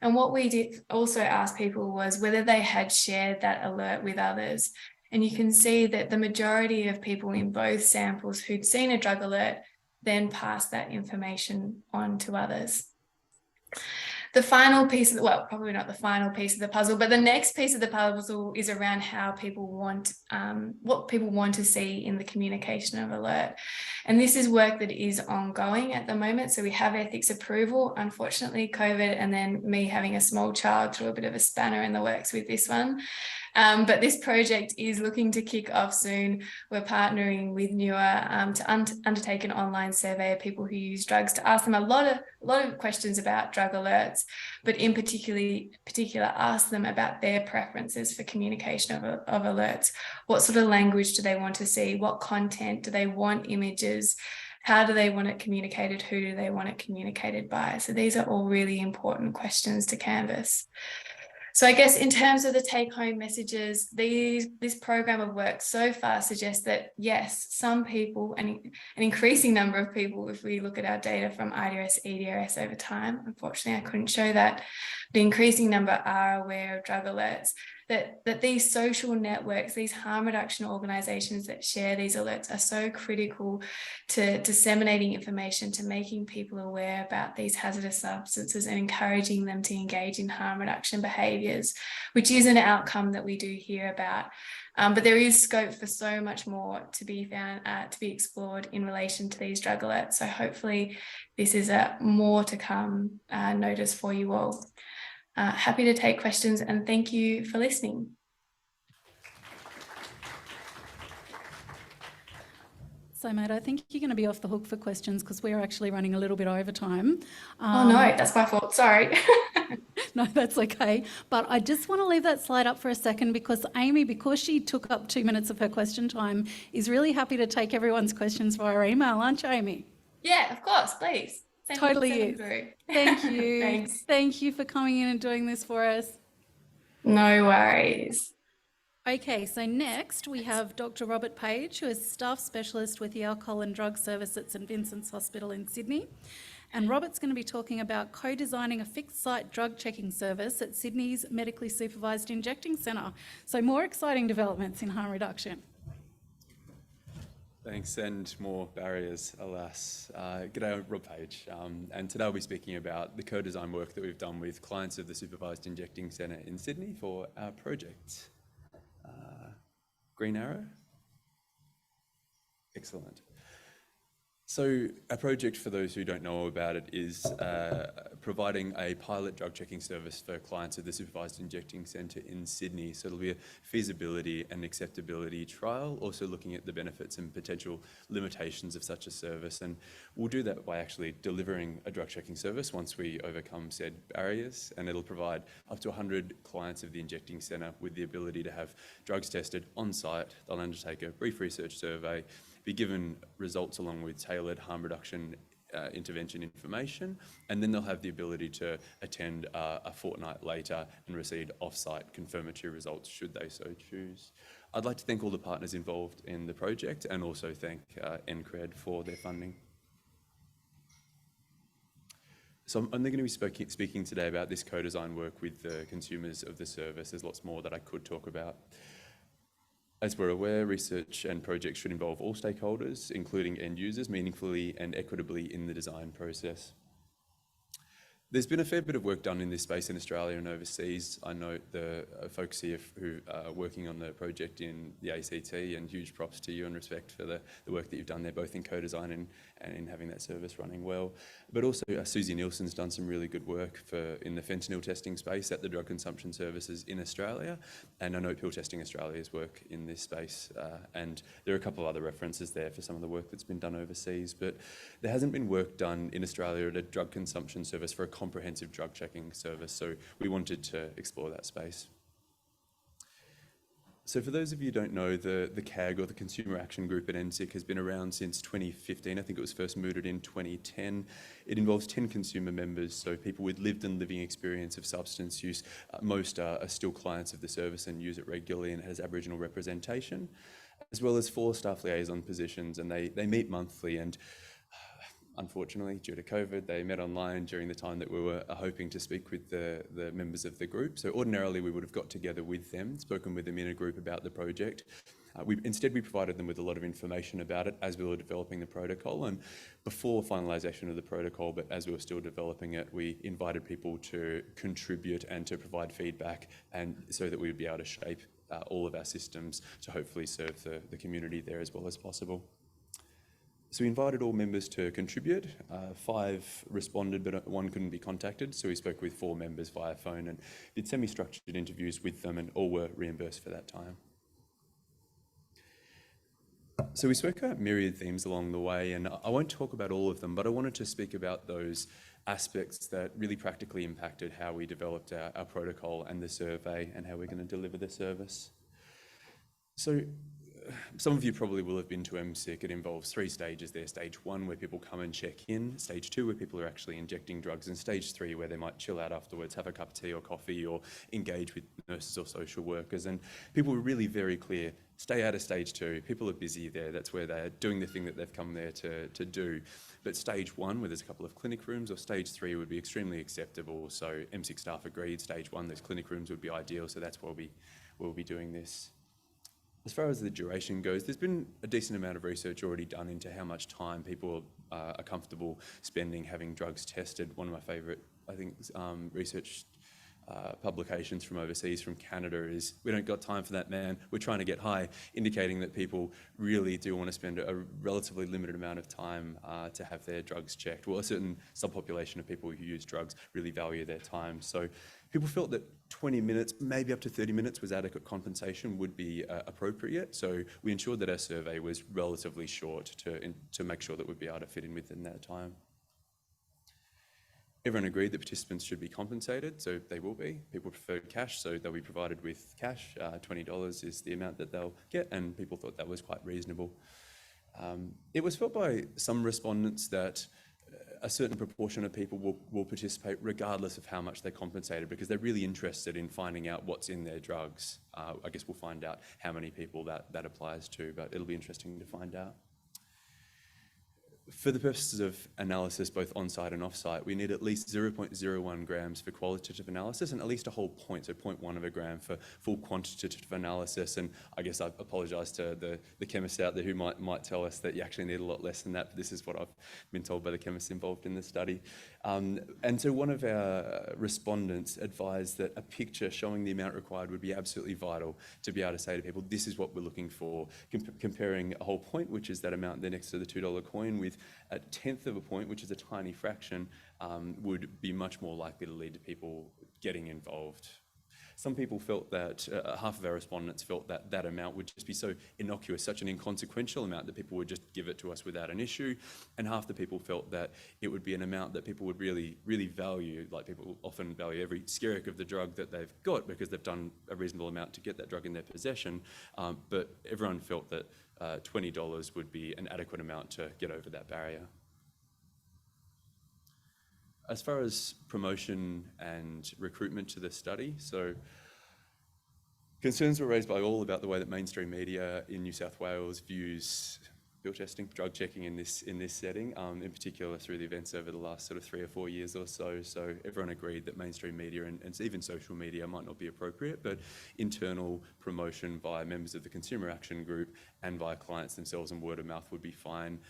And what we did also ask people was whether they had shared that alert with others. And you can see that the majority of people in both samples who'd seen a drug alert then passed that information on to others. The final piece of well, probably not the final piece of the puzzle, but the next piece of the puzzle is around how people want, what people want to see in the communication of alert. And this is work that is ongoing at the moment. So we have ethics approval, unfortunately, COVID, and then me having a small child threw a bit of a spanner in the works with this one. But this project is looking to kick off soon. We're partnering with Newer to undertake an online survey of people who use drugs to ask them a lot of questions about drug alerts, but in particular ask them about their preferences for communication of alerts. What sort of language do they want to see? What content? Do they want images? How do they want it communicated? Who do they want it communicated by? So these are all really important questions to canvass. So I guess in terms of the take-home messages, this program of work so far suggests that, yes, some people, and an increasing number of people, if we look at our data from IDRS, EDRS over time, unfortunately I couldn't show that, the increasing number are aware of drug alerts, that these social networks, these harm reduction organisations that share these alerts are so critical to disseminating information, to making people aware about these hazardous substances and encouraging them to engage in harm reduction behaviours, which is an outcome that we do hear about. But there is scope for so much more to be found, to be explored in relation to these drug alerts. So hopefully this is a more to come notice for you all. Happy to take questions and thank you for listening. So, mate, I think you're going to be off the hook for questions because we're actually running a little bit over time. Oh, no, that's my fault. Sorry. No, that's okay. But I just want to leave that slide up for a second because Amy, because she took up 2 minutes of her question time, is really happy to take everyone's questions via email, aren't you, Amy? Yeah, of course, please. Send them through. Thank you. Thanks. Thank you for coming in and doing this for us. No worries. Okay, so next we have Dr. Robert Page, who is Staff Specialist with the Alcohol and Drug Service at St Vincent's Hospital in Sydney. And Robert's going to be talking about co-designing a fixed-site drug checking service at Sydney's Medically Supervised Injecting Centre. So more exciting developments in harm reduction. Thanks, and more barriers, alas. G'day, I'm Rob Page, and today I'll be speaking about the co-design work that we've done with clients of the Supervised Injecting Centre in Sydney for our project. Green arrow? Excellent. So our project, for those who don't know about it, is providing a pilot drug checking service for clients of the Supervised Injecting Centre in Sydney. So it'll be a feasibility and acceptability trial, also looking at the benefits and potential limitations of such a service. And we'll do that by actually delivering a drug checking service once we overcome said barriers. And it'll provide up to 100 clients of the Injecting Centre with the ability to have drugs tested on site. They'll undertake a brief research survey, be given results along with tailored harm reduction intervention information, and then they'll have the ability to attend a fortnight later and receive off-site confirmatory results should they so choose. I'd like to thank all the partners involved in the project and also thank NCCRED for their funding. So I'm only going to be speaking today about this co-design work with the consumers of the service. There's lots more that I could talk about. As we're aware, research and projects should involve all stakeholders, including end users, meaningfully and equitably in the design process. There's been a fair bit of work done in this space in Australia and overseas. I note the folks here who are working on the project in the ACT, and huge props to you and respect for the work that you've done there, both in co-design and in having that service running well. But also Susie Nielsen's done some really good work in the fentanyl testing space at the Drug Consumption Services in Australia. And I know Pill Testing Australia's work in this space. And there are a couple of other references there for some of the work that's been done overseas. But there hasn't been work done in Australia at a drug consumption service for a comprehensive drug checking service, so we wanted to explore that space. So for those of you who don't know, the CAG, or the Consumer Action Group at NCCRED, has been around since 2015. I think it was first mooted in 2010. It involves 10 consumer members, so people with lived and living experience of substance use. Most are still clients of the service and use it regularly, and it has Aboriginal representation, as well as 4 staff liaison positions, and they meet monthly. And unfortunately, due to COVID, they met online during the time that we were hoping to speak with the members of the group. So ordinarily, we would have got together with them, spoken with them in a group about the project. Instead, we provided them with a lot of information about it as we were developing the protocol. And before finalisation of the protocol, but as we were still developing it, we invited people to contribute and to provide feedback, and so that we would be able to shape all of our systems to hopefully serve the community there as well as possible. So we invited all members to contribute. 5 responded, but 1 couldn't be contacted. So we spoke with 4 members via phone and did semi-structured interviews with them, and all were reimbursed for that time. So we spoke about myriad themes along the way, and I won't talk about all of them, but I wanted to speak about those aspects that really practically impacted how we developed our protocol and the survey, and how we're going to deliver the service. So some of you probably will have been to MSIC. It involves 3 stages there. Stage 1, where people come and check in. Stage 2, where people are actually injecting drugs. And stage 3, where they might chill out afterwards, have a cup of tea or coffee, or engage with nurses or social workers. And people were really very clear, stay out of stage 2. People are busy there. That's where they're doing the thing that they've come there to do. But stage 1, where there's a couple of clinic rooms, or stage 3 would be extremely acceptable. So MSIC staff agreed stage 1, those clinic rooms would be ideal. So that's where we'll be doing this. As far as the duration goes, there's been a decent amount of research already done into how much time people are comfortable spending having drugs tested. One of my favourite, I think, research publications from overseas, from Canada, is "We don't got time for that, man. We're trying to get high," indicating that people really do want to spend a relatively limited amount of time to have their drugs checked. Well, a certain subpopulation of people who use drugs really value their time. So people felt that 20 minutes, maybe up to 30 minutes, was adequate compensation, would be appropriate. So we ensured that our survey was relatively short to make sure that we'd be able to fit in within that time. Everyone agreed that participants should be compensated, so they will be. People preferred cash, so they'll be provided with cash. $20 is the amount that they'll get, and people thought that was quite reasonable. It was felt by some respondents that a certain proportion of people will participate regardless of how much they're compensated, because they're really interested in finding out what's in their drugs. I guess we'll find out how many people that applies to, but it'll be interesting to find out. For the purposes of analysis, both on-site and off-site, we need at least 0.01 grams for qualitative analysis, and at least a whole point, so 0.1 of a gram for full quantitative analysis. And I guess I apologise to the chemists out there who might tell us that you actually need a lot less than that, but this is what I've been told by the chemists involved in the study. And so one of our respondents advised that a picture showing the amount required would be absolutely vital to be able to say to people, this is what we're looking for. Comparing a whole point, which is that amount there next to the $2 coin, with a 1/10 of a point, which is a tiny fraction, would be much more likely to lead to people getting involved. Some people felt that, half of our respondents felt that that amount would just be so innocuous, such an inconsequential amount that people would just give it to us without an issue. And half the people felt that it would be an amount that people would really, really value. Like, people often value every skerrick of the drug that they've got because they've done a reasonable amount to get that drug in their possession. But everyone felt that $20 would be an adequate amount to get over that barrier. As far as promotion and recruitment to the study, so concerns were raised by all about the way that mainstream media in New South Wales views pill testing, drug checking in this setting, in particular through the events over the last sort of 3 or 4 years or so. So everyone agreed that mainstream media and even social media might not be appropriate, but internal promotion by members of the consumer action group and via clients themselves and word of mouth would be fine.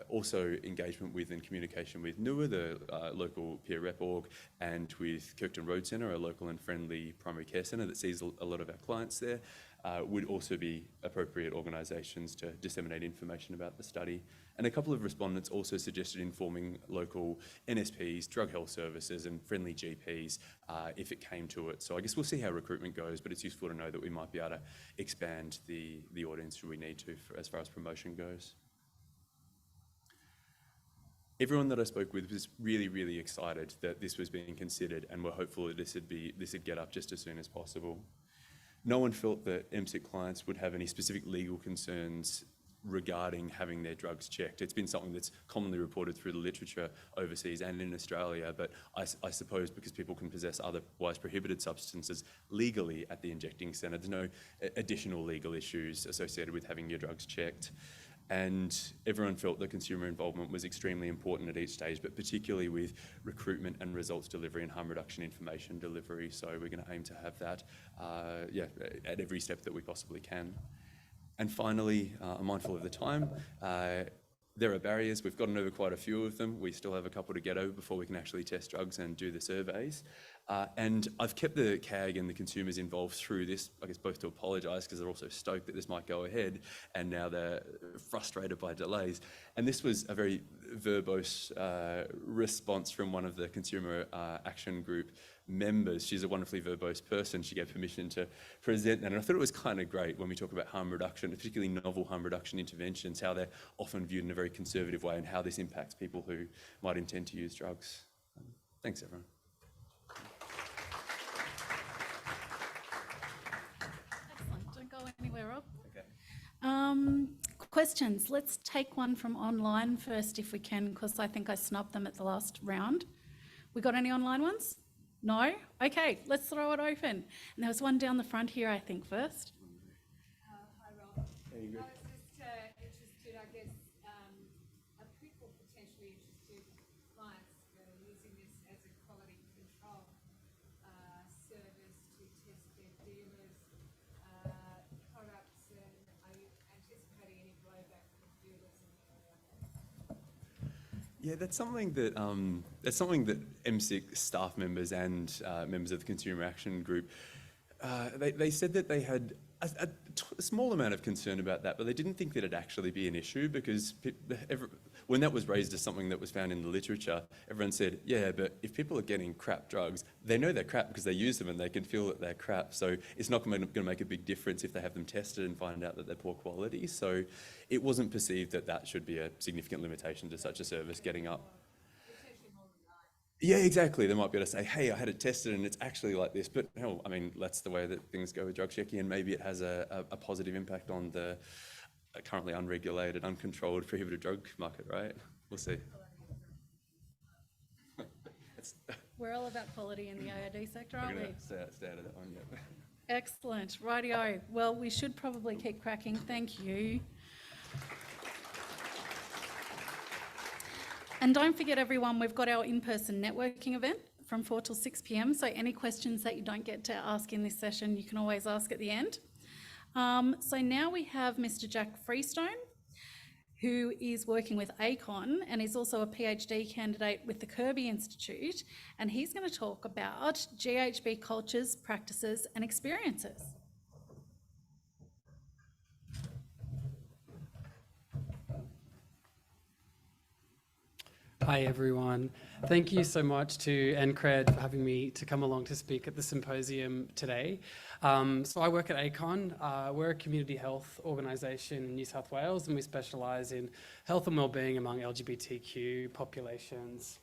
Also engagement with and communication with NUA, the local peer rep org, and with Kirkton Road Centre, a local and friendly primary care centre that sees a lot of our clients there, would also be appropriate organisations to disseminate information about the study. And a couple of respondents also suggested informing local NSPs, drug health services and friendly GPs if it came to it. So I guess we'll see how recruitment goes, but it's useful to know that we might be able to expand the audience should we need to as far as promotion goes. Everyone that I spoke with was really, really excited that this was being considered and were hopeful that this would get up just as soon as possible. No one felt that MSIC clients would have any specific legal concerns regarding having their drugs checked. It's been something that's commonly reported through the literature overseas and in Australia, but I suppose because people can possess otherwise prohibited substances legally at the injecting centre, there's no additional legal issues associated with having your drugs checked. And everyone felt that consumer involvement was extremely important at each stage, but particularly with recruitment and results delivery and harm reduction information delivery. So we're going to aim to have that at every step that we possibly can. And finally, I'm mindful of the time. There are barriers. We've gotten over quite a few of them. We still have a couple to get over before we can actually test drugs and do the surveys. And I've kept the CAG and the consumers involved through this, I guess both to apologise because they're also stoked that this might go ahead and now they're frustrated by delays. And this was a very verbose response from one of the consumer action group members. She's a wonderfully verbose person. She gave permission to present that. And I thought it was kind of great when we talk about harm reduction, particularly novel harm reduction interventions, how they're often viewed in a very conservative way and how this impacts people who might intend to use drugs. Thanks, everyone. Excellent. Don't go anywhere, Rob. Okay. Questions. Let's take one from online first if we can, because I think I snubbed them at the last round. We got any online ones? No? Okay, let's throw it open. And there was one down the front here, I think, first. Hi, Rob. Hey, I was just interested, I guess, people potentially interested clients using this as a quality control service to test their dealers' products, and are you anticipating any blowback from dealers in the area? Yeah, that's something that MSIC staff members and members of the Consumer Action Group, they said that they had a small amount of concern about that, but they didn't think that it'd actually be an issue because when that was raised as something that was found in the literature, everyone said, yeah, but if people are getting crap drugs, they know they're crap because they use them and they can feel that they're crap. So it's not going to make a big difference if they have them tested and find out that they're poor quality. So it wasn't perceived that that should be a significant limitation to such a service getting up. Yeah, exactly. They might be able to say, hey, I had it tested and it's actually like this. But hell, I mean, that's the way that things go with drug checking, and maybe it has a positive impact on the currently unregulated, uncontrolled, prohibited drug market, right? We'll see. We're all about quality in the AAD sector, aren't we? Stay out of that one, yeah. Excellent. Rightio. Well, we should probably keep cracking. Thank you. And don't forget, everyone, we've got our in-person networking event from 4 till 6 p.m. So any questions that you don't get to ask in this session, you can always ask at the end. So now we have Mr. Jack Freestone, who is working with ACON and is also a PhD candidate with the Kirby Institute. And he's going to talk about GHB cultures, practices, and experiences. Hi everyone. Thank you so much to NCCRED for having me to come along to speak at the symposium today. So I work at ACON. We're a community health organisation in New South Wales, and we specialise in health and wellbeing among LGBTQ populations.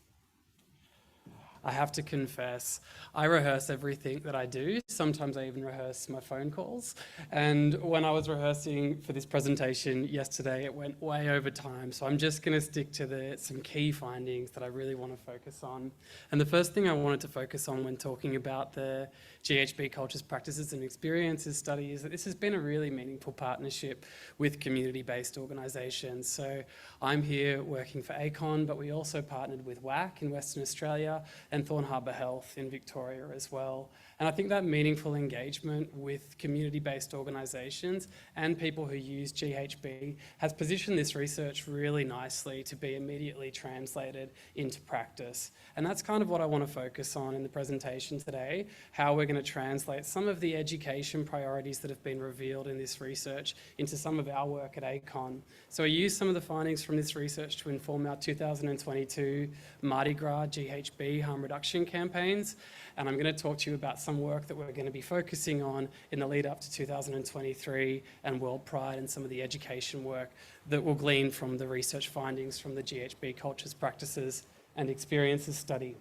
I have to confess, I rehearse everything that I do. Sometimes I even rehearse my phone calls. And when I was rehearsing for this presentation yesterday, it went way over time. So I'm just going to stick to some key findings that I really want to focus on. And the first thing I wanted to focus on when talking about the GHB cultures, practices and experiences study is that this has been a really meaningful partnership with community-based organisations. So I'm here working for ACON, but we also partnered with WAC in Western Australia and Thorn Harbour Health in Victoria as well. And I think that meaningful engagement with community-based organisations and people who use GHB has positioned this research really nicely to be immediately translated into practice. And that's kind of what I want to focus on in the presentation today, how we're going to translate some of the education priorities that have been revealed in this research into some of our work at ACON. So we used some of the findings from this research to inform our 2022 Mardi Gras GHB harm reduction campaigns. And I'm going to talk to you about some work that we're going to be focusing on in the lead up to 2023 and World Pride, and some of the education work that will glean from the research findings from the GHB cultures, practices and experiences study.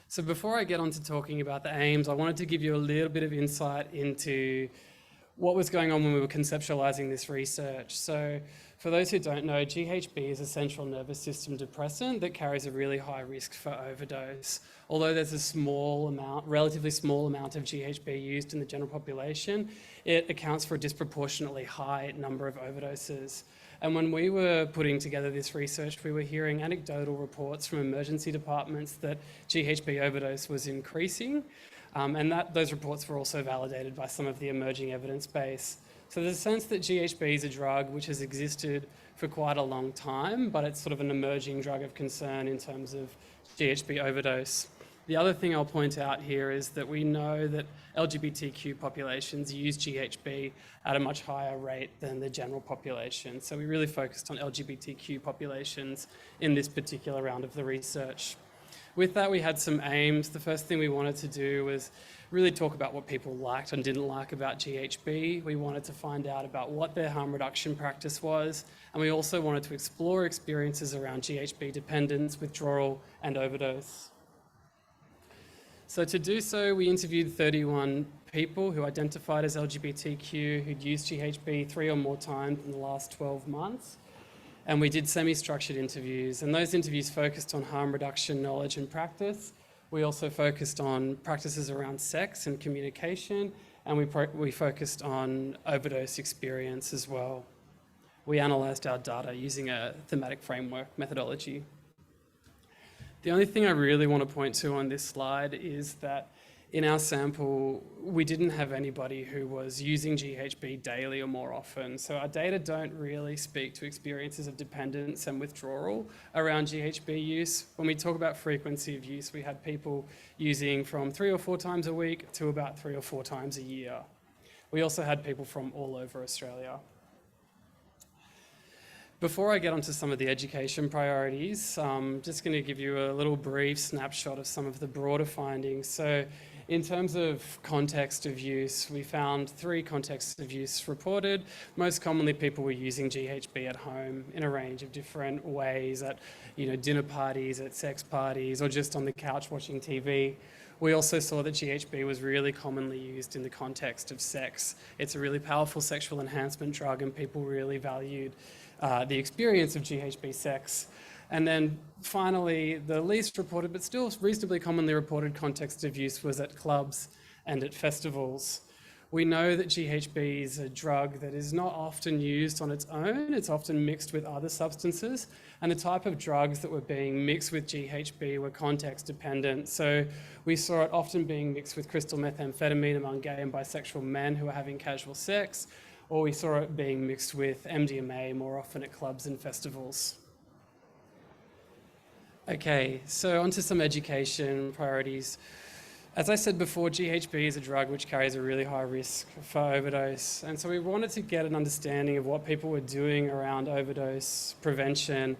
So before I get on to talking about the aims, I wanted to give you a little bit of insight into what was going on when we were conceptualizing this research. So for those who don't know, GHB is a central nervous system depressant that carries a really high risk for overdose. Although there's a relatively small amount of GHB used in the general population, it accounts for a disproportionately high number of overdoses. And when we were putting together this research, we were hearing anecdotal reports from emergency departments that GHB overdose was increasing, and those reports were also validated by some of the emerging evidence base. So there's a sense that GHB is a drug which has existed for quite a long time, but it's sort of an emerging drug of concern in terms of GHB overdose. The other thing I'll point out here is that we know that LGBTQ populations use GHB at a much higher rate than the general population. So we really focused on LGBTQ populations in this particular round of the research. With that, we had some aims. The first thing we wanted to do was really talk about what people liked and didn't like about GHB. We wanted to find out about what their harm reduction practice was, and we also wanted to explore experiences around GHB dependence, withdrawal, and overdose. So to do so, we interviewed 31 people who identified as LGBTQ who'd used GHB 3 or more times in the last 12 months. And we did semi-structured interviews, and those interviews focused on harm reduction, knowledge and practice. We also focused on practices around sex and communication, and we focused on overdose experience as well. We analysed our data using a thematic framework methodology. The only thing I really want to point to on this slide is that in our sample, we didn't have anybody who was using GHB daily or more often. So our data don't really speak to experiences of dependence and withdrawal around GHB use. When we talk about frequency of use, we had people using from 3 or 4 times a week to about 3 or 4 times a year. We also had people from all over Australia. Before I get onto some of the education priorities, I'm just going to give you a little brief snapshot of some of the broader findings. So in terms of context of use, we found 3 contexts of use reported. Most commonly, people were using GHB at home in a range of different ways, at dinner parties, at sex parties, or just on the couch watching TV. We also saw that GHB was really commonly used in the context of sex. It's a really powerful sexual enhancement drug, and people really valued the experience of GHB sex. And then finally, the least reported, but still reasonably commonly reported context of use was at clubs and at festivals. We know that GHB is a drug that is not often used on its own. It's often mixed with other substances. And the type of drugs that were being mixed with GHB were context dependent. So we saw it often being mixed with crystal methamphetamine among gay and bisexual men who were having casual sex, or we saw it being mixed with MDMA more often at clubs and festivals. Okay, so onto some education priorities. As I said before, GHB is a drug which carries a really high risk for overdose. And so we wanted to get an understanding of what people were doing around overdose prevention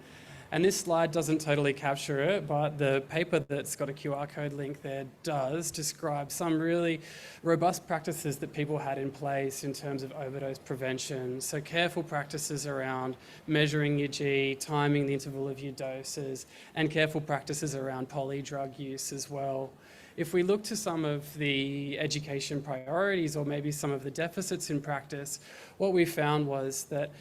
And this slide doesn't totally capture it, but the paper that's got a QR code link there does describe some really robust practices that people had in place in terms of overdose prevention. So careful practices around measuring your G, timing the interval of your doses, and careful practices around polydrug use as well. If we look to some of the education priorities or maybe some of the deficits in practice, what we found was that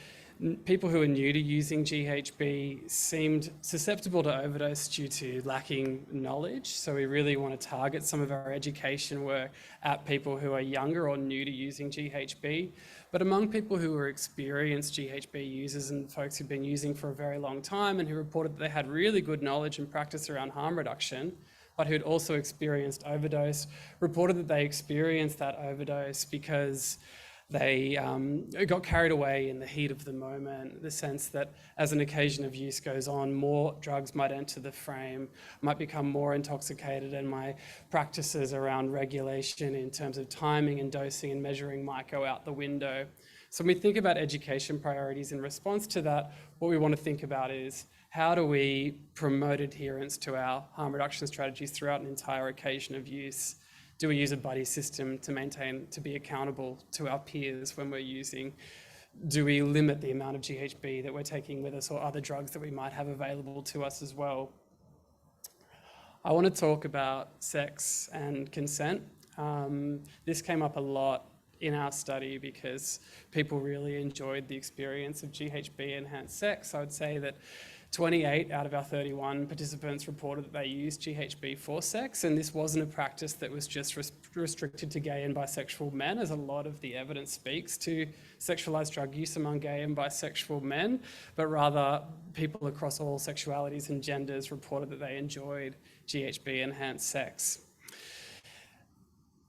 people who are new to using GHB seemed susceptible to overdose due to lacking knowledge. So we really want to target some of our education work at people who are younger or new to using GHB. But among people who are experienced GHB users and folks who've been using for a very long time and who reported that they had really good knowledge and practice around harm reduction, but who'd also experienced overdose, reported that they experienced that overdose because they got carried away in the heat of the moment, the sense that as an occasion of use goes on, more drugs might enter the frame, might become more intoxicated, and my practices around regulation in terms of timing and dosing and measuring might go out the window. So when we think about education priorities in response to that, what we want to think about is how do we promote adherence to our harm reduction strategies throughout an entire occasion of use? Do we use a buddy system to be accountable to our peers when we're using? Do we limit the amount of GHB that we're taking with us or other drugs that we might have available to us as well? I want to talk about sex and consent. This came up a lot in our study because people really enjoyed the experience of GHB enhanced sex. I would say that 28 out of our 31 participants reported that they used GHB for sex, and this wasn't a practice that was just restricted to gay and bisexual men, as a lot of the evidence speaks to sexualized drug use among gay and bisexual men, but rather people across all sexualities and genders reported that they enjoyed GHB enhanced sex.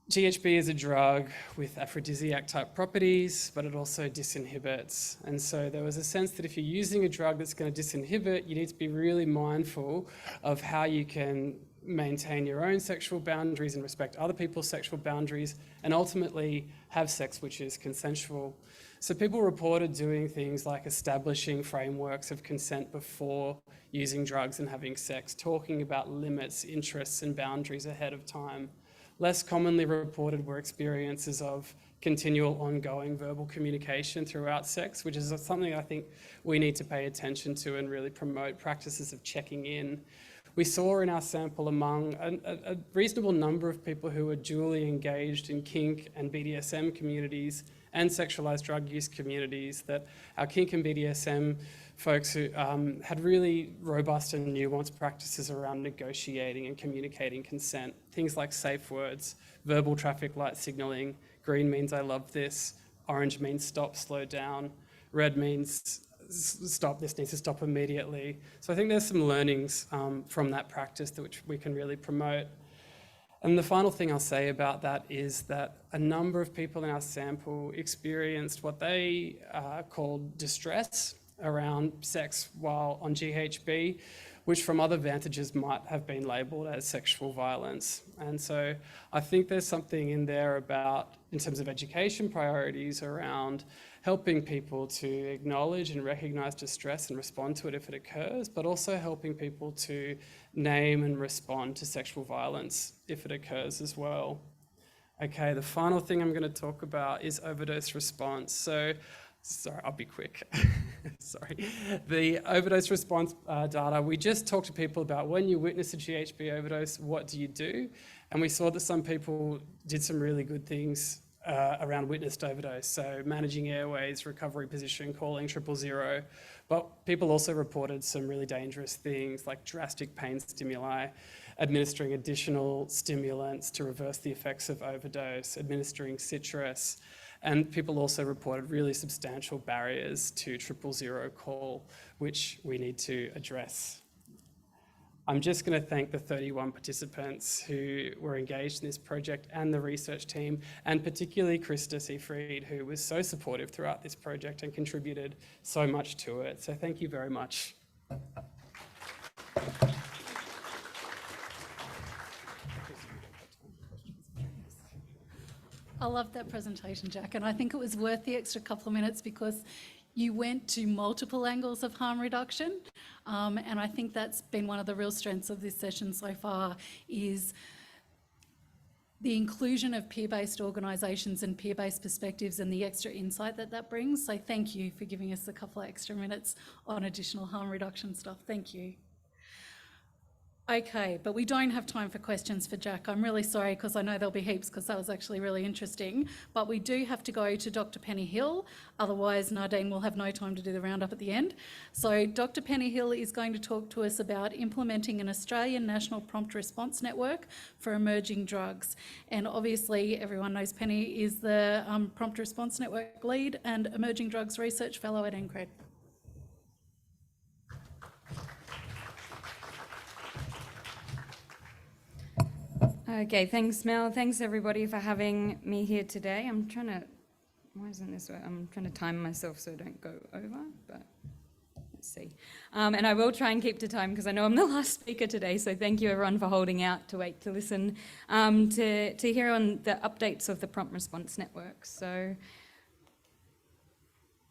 GHB is a drug with aphrodisiac type properties, but it also disinhibits. And so there was a sense that if you're using a drug that's going to disinhibit, you need to be really mindful of how you can maintain your own sexual boundaries and respect other people's sexual boundaries, and ultimately have sex which is consensual. So people reported doing things like establishing frameworks of consent before using drugs and having sex, talking about limits, interests, and boundaries ahead of time. Less commonly reported were experiences of continual ongoing verbal communication throughout sex, which is something I think we need to pay attention to and really promote practices of checking in. We saw in our sample among a reasonable number of people who were dually engaged in kink and BDSM communities and sexualized drug use communities that our kink and BDSM folks who had really robust and nuanced practices around negotiating and communicating consent. Things like safe words, verbal traffic light signaling. Green means I love this. Orange means stop, slow down. Red means stop, this needs to stop immediately. So I think there's some learnings from that practice which we can really promote. And the final thing I'll say about that is that a number of people in our sample experienced what they called distress around sex while on GHB, which from other vantages might have been labelled as sexual violence. And so I think there's something in there about, in terms of education priorities, around helping people to acknowledge and recognise distress and respond to it if it occurs, but also helping people to name and respond to sexual violence if it occurs as well. Okay, the final thing I'm going to talk about is overdose response. So, sorry, I'll be quick. Sorry. The overdose response data, we just talked to people about when you witness a GHB overdose, what do you do? And we saw that some people did some really good things around witnessed overdose, so managing airways, recovery position, calling 000. But people also reported some really dangerous things like drastic pain stimuli, administering additional stimulants to reverse the effects of overdose, administering citrus. And people also reported really substantial barriers to 000 call, which we need to address. I'm just going to thank the 31 participants who were engaged in this project and the research team, and particularly Krista Seafried, who was so supportive throughout this project and contributed so much to it. So thank you very much. I loved that presentation, Jack, and I think it was worth the extra couple of minutes because you went to multiple angles of harm reduction, and I think that's been one of the real strengths of this session so far, is the inclusion of peer-based organisations and peer-based perspectives and the extra insight that that brings. So thank you for giving us a couple of extra minutes on additional harm reduction stuff. Thank you. Okay, but we don't have time for questions for Jack. I'm really sorry, because I know there'll be heaps, because that was actually really interesting. But we do have to go to Dr. Penny Hill, otherwise Nardine will have no time to do the roundup at the end. So Dr. Penny Hill is going to talk to us about implementing an Australian National Prompt Response Network for emerging drugs. And obviously everyone knows Penny is the Prompt Response Network lead and Emerging Drugs Research Fellow at NCCRED. Okay, thanks Mel. Thanks everybody for having me here today. Why isn't this way? I'm trying to time myself so I don't go over, but let's see. And I will try and keep to time because I know I'm the last speaker today, so thank you everyone for holding out to wait to listen to hear on the updates of the Prompt Response Network. So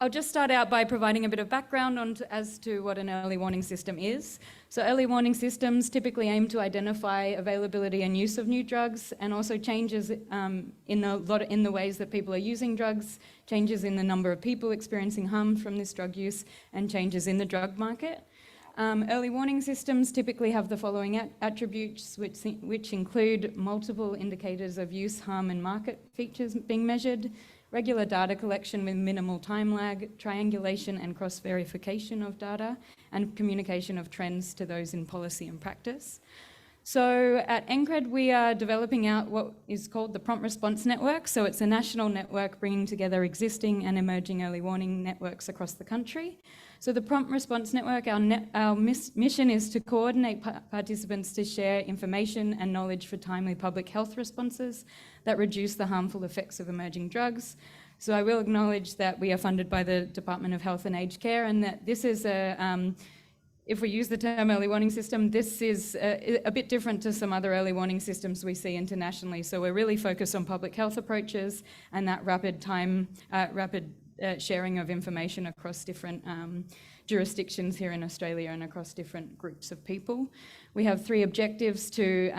I'll just start out by providing a bit of background as to what an early warning system is. So early warning systems typically aim to identify availability and use of new drugs, and also changes in the ways that people are using drugs, changes in the number of people experiencing harm from this drug use, and changes in the drug market. Early warning systems typically have the following attributes, which include multiple indicators of use, harm, and market features being measured, regular data collection with minimal time lag, triangulation and cross-verification of data, and communication of trends to those in policy and practice. So at NCCRED, we are developing out what is called the Prompt Response Network. So it's a national network bringing together existing and emerging early warning networks across the country. So the Prompt Response Network, our mission is to coordinate participants to share information and knowledge for timely public health responses that reduce the harmful effects of emerging drugs. So I will acknowledge that we are funded by the Department of Health and Aged Care, and that this is if we use the term early warning system, this is a bit different to some other early warning systems we see internationally. So we're really focused on public health approaches and that rapid sharing of information across different jurisdictions here in Australia and across different groups of people. We have 3 objectives to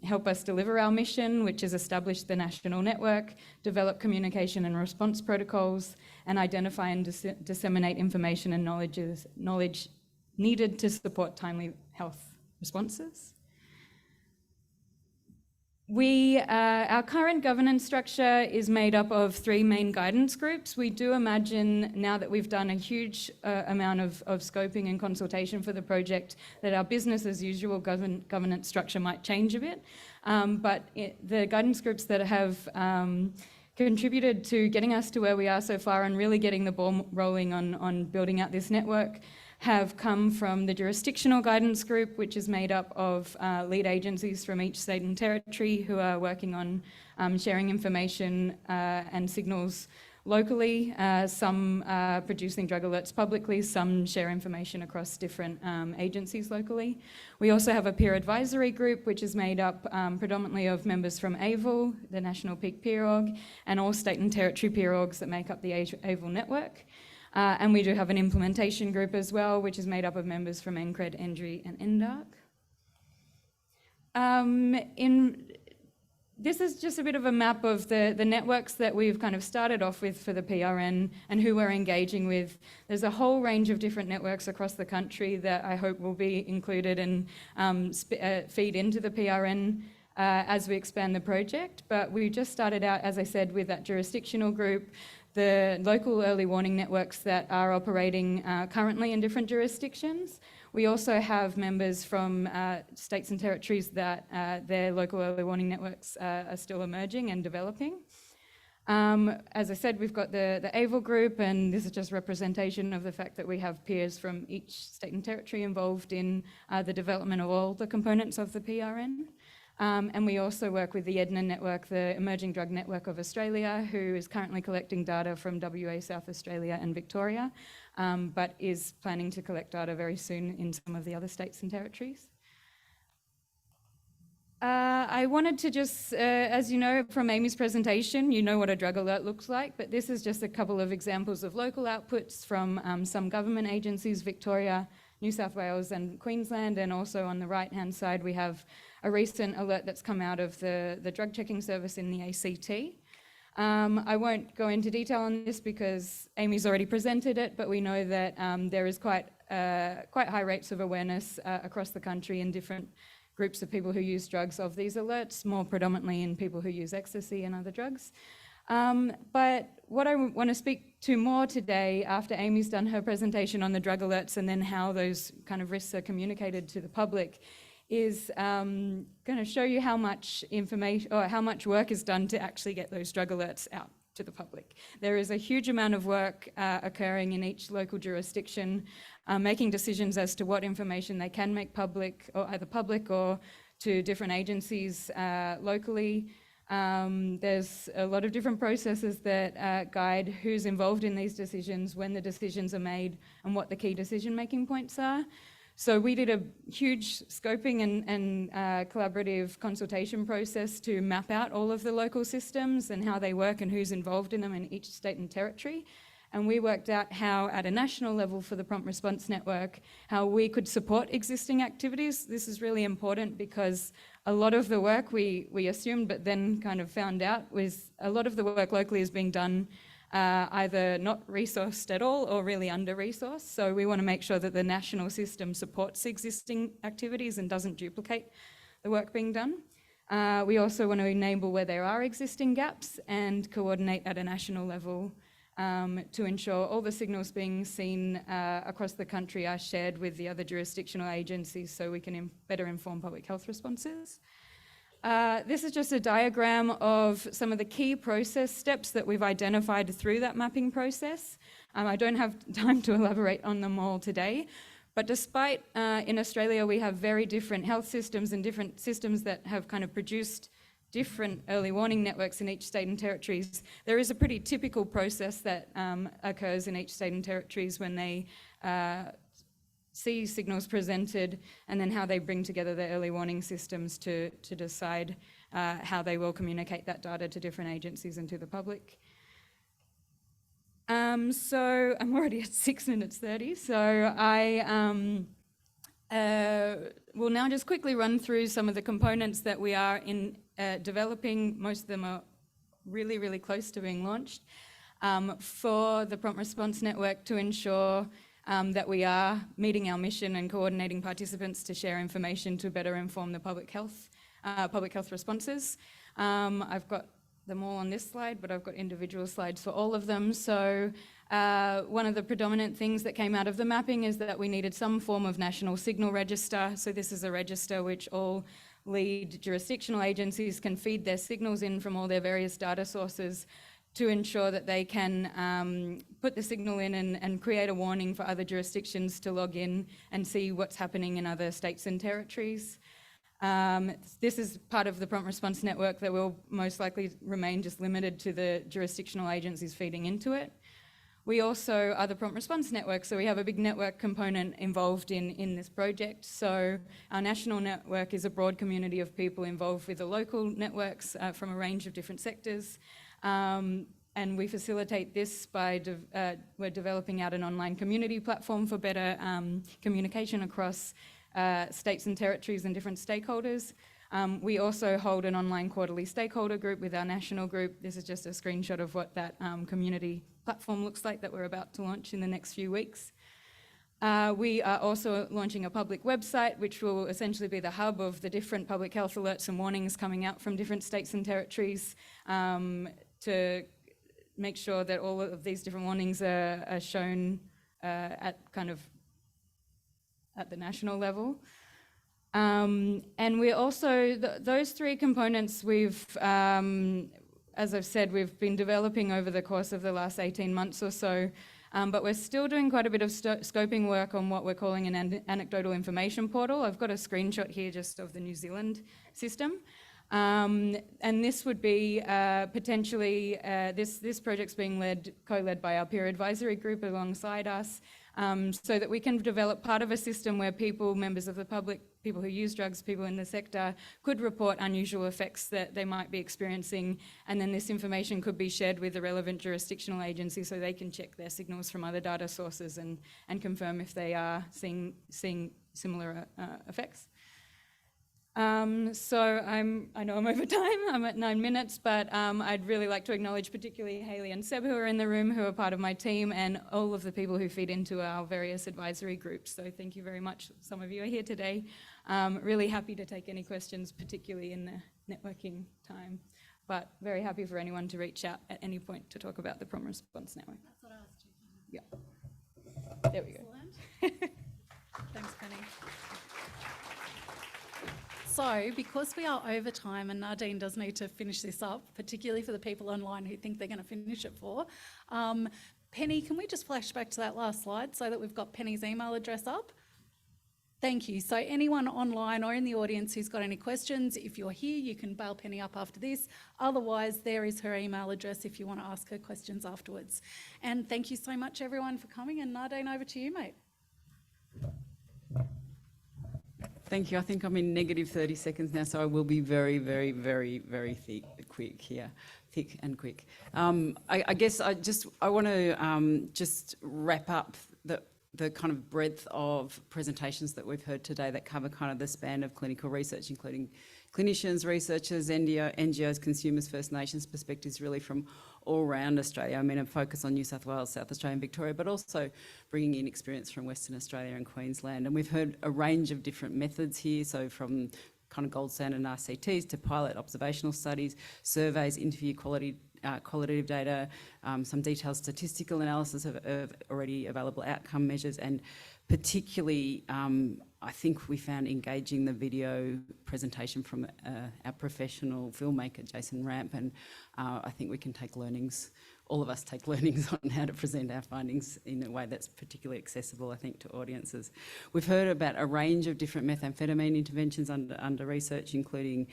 help us deliver our mission, which is establish the national network, develop communication and response protocols, and identify and disseminate information and knowledge needed to support timely health responses. Our current governance structure is made up of 3 main guidance groups. We do imagine, now that we've done a huge amount of scoping and consultation for the project, that our business as usual governance structure might change a bit. But the guidance groups that have contributed to getting us to where we are so far and really getting the ball rolling on building out this network have come from the jurisdictional guidance group, which is made up of lead agencies from each state and territory who are working on sharing information and signals locally. Some producing drug alerts publicly, some share information across different agencies locally. We also have a peer advisory group, which is made up predominantly of members from AVIL, the National Peak Peer Org, and all state and territory peer orgs that make up the AVIL network. And we do have an implementation group as well, which is made up of members from NCCRED, NDRI and NDARC. This is just a bit of a map of the networks that we've kind of started off with for the PRN and who we're engaging with. There's a whole range of different networks across the country that I hope will be included and feed into the PRN as we expand the project. But we just started out, as I said, with that jurisdictional group, the local early warning networks that are operating currently in different jurisdictions. We also have members from states and territories that their local early warning networks are still emerging and developing. As I said, we've got the AVIL group, and this is just representation of the fact that we have peers from each state and territory involved in the development of all the components of the PRN. And we also work with the EDNA network, the Emerging Drug Network of Australia, who is currently collecting data from WA, South Australia and Victoria, but is planning to collect data very soon in some of the other states and territories. I wanted to just, as you know from Amy's presentation, you know what a drug alert looks like, but this is just a couple of examples of local outputs from some government agencies, Victoria, New South Wales and Queensland, and also on the right-hand side we have a recent alert that's come out of the drug checking service in the ACT. I won't go into detail on this because Amy's already presented it, but we know that there is quite high rates of awareness across the country in different groups of people who use drugs of these alerts, more predominantly in people who use ecstasy and other drugs. But what I want to speak to more today, after Amy's done her presentation on the drug alerts and then how those kind of risks are communicated to the public, is going to show you how much information or how much work is done to actually get those drug alerts out to the public. There is a huge amount of work occurring in each local jurisdiction, making decisions as to what information they can make public, or either public or to different agencies locally. There's a lot of different processes that guide who's involved in these decisions, when the decisions are made, and what the key decision-making points are. So we did a huge scoping and collaborative consultation process to map out all of the local systems and how they work and who's involved in them in each state and territory. And we worked out how, at a national level for the Prompt Response Network, how we could support existing activities. This is really important because a lot of the work we assumed, but then kind of found out, was a lot of the work locally is being done either not resourced at all or really under-resourced. So we want to make sure that the national system supports existing activities and doesn't duplicate the work being done. We also want to enable where there are existing gaps and coordinate at a national level to ensure all the signals being seen across the country are shared with the other jurisdictional agencies so we can better inform public health responses. This is just a diagram of some of the key process steps that we've identified through that mapping process. I don't have time to elaborate on them all today, but despite in Australia we have very different health systems and different systems that have kind of produced different early warning networks in each state and territories, there is a pretty typical process that occurs in each state and territories when they see signals presented, and then how they bring together their early warning systems to decide how they will communicate that data to different agencies and to the public. So I'm already at 6 minutes 30, so I will now just quickly run through some of the components that we are in developing. Most of them are really, really close to being launched for the Prompt Response Network to ensure that we are meeting our mission and coordinating participants to share information to better inform the public health responses. I've got them all on this slide, but I've got individual slides for all of them. So one of the predominant things that came out of the mapping is that we needed some form of national signal register. So this is a register which all lead jurisdictional agencies can feed their signals in from all their various data sources to ensure that they can put the signal in and create a warning for other jurisdictions to log in and see what's happening in other states and territories. This is part of the Prompt Response Network that will most likely remain just limited to the jurisdictional agencies feeding into it. We also are the Prompt Response Network, so we have a big network component involved in this project. So our national network is a broad community of people involved with the local networks from a range of different sectors. And we facilitate this by we're developing out an online community platform for better communication across states and territories and different stakeholders. We also hold an online quarterly stakeholder group with our national group. This is just a screenshot of what that community platform looks like that we're about to launch in the next few weeks. We are also launching a public website, which will essentially be the hub of the different public health alerts and warnings coming out from different states and territories to make sure that all of these different warnings are shown at the national level. And we're also, those three components we've, as I've said, we've been developing over the course of the last 18 months or so, but we're still doing quite a bit of scoping work on what we're calling an anecdotal information portal. I've got a screenshot here just of the New Zealand system. And this would be potentially, this project's being co-led by our peer advisory group alongside us. so that we can develop part of a system where people, members of the public, people who use drugs, people in the sector, could report unusual effects that they might be experiencing, and then this information could be shared with the relevant jurisdictional agency so they can check their signals from other data sources and confirm if they are seeing similar effects. So I know I'm over time, I'm at 9 minutes, but I'd really like to acknowledge particularly Hayley and Seb, who are in the room, who are part of my team, and all of the people who feed into our various advisory groups. So thank you very much. Some of you are here today. Really happy to take any questions, particularly in the networking time, but very happy for anyone to reach out at any point to talk about the Prom Response Network. That's what I was checking. Yeah. There we go. Thanks, Penny. So, because we are over time and Nadine does need to finish this up, particularly for the people online who think they're going to finish it for, Penny, can we just flash back to that last slide so that we've got Penny's email address up? Thank you. So anyone online or in the audience who's got any questions, if you're here, you can bail Penny up after this. Otherwise, there is her email address if you want to ask her questions afterwards. And thank you so much, everyone, for coming. And Nadine, over to you, mate. Thank you. I think I'm in negative 30 seconds now, so I will be very, very, very, very quick here. Thick and quick. I guess I want to just wrap up the kind of breadth of presentations that we've heard today that cover kind of the span of clinical research, including clinicians, researchers, NGOs, consumers, First Nations perspectives, really from all around Australia. I mean, a focus on New South Wales, South Australia and Victoria, but also bringing in experience from Western Australia and Queensland. And we've heard a range of different methods here, so from kind of gold standard RCTs to pilot observational studies, surveys, interview qualitative data, some detailed statistical analysis of already available outcome measures, and particularly I think we found engaging the video presentation from our professional filmmaker, Jason Ramp, and I think we can take learnings, all of us take learnings on how to present our findings in a way that's particularly accessible, I think, to audiences. We've heard about a range of different methamphetamine interventions under research, including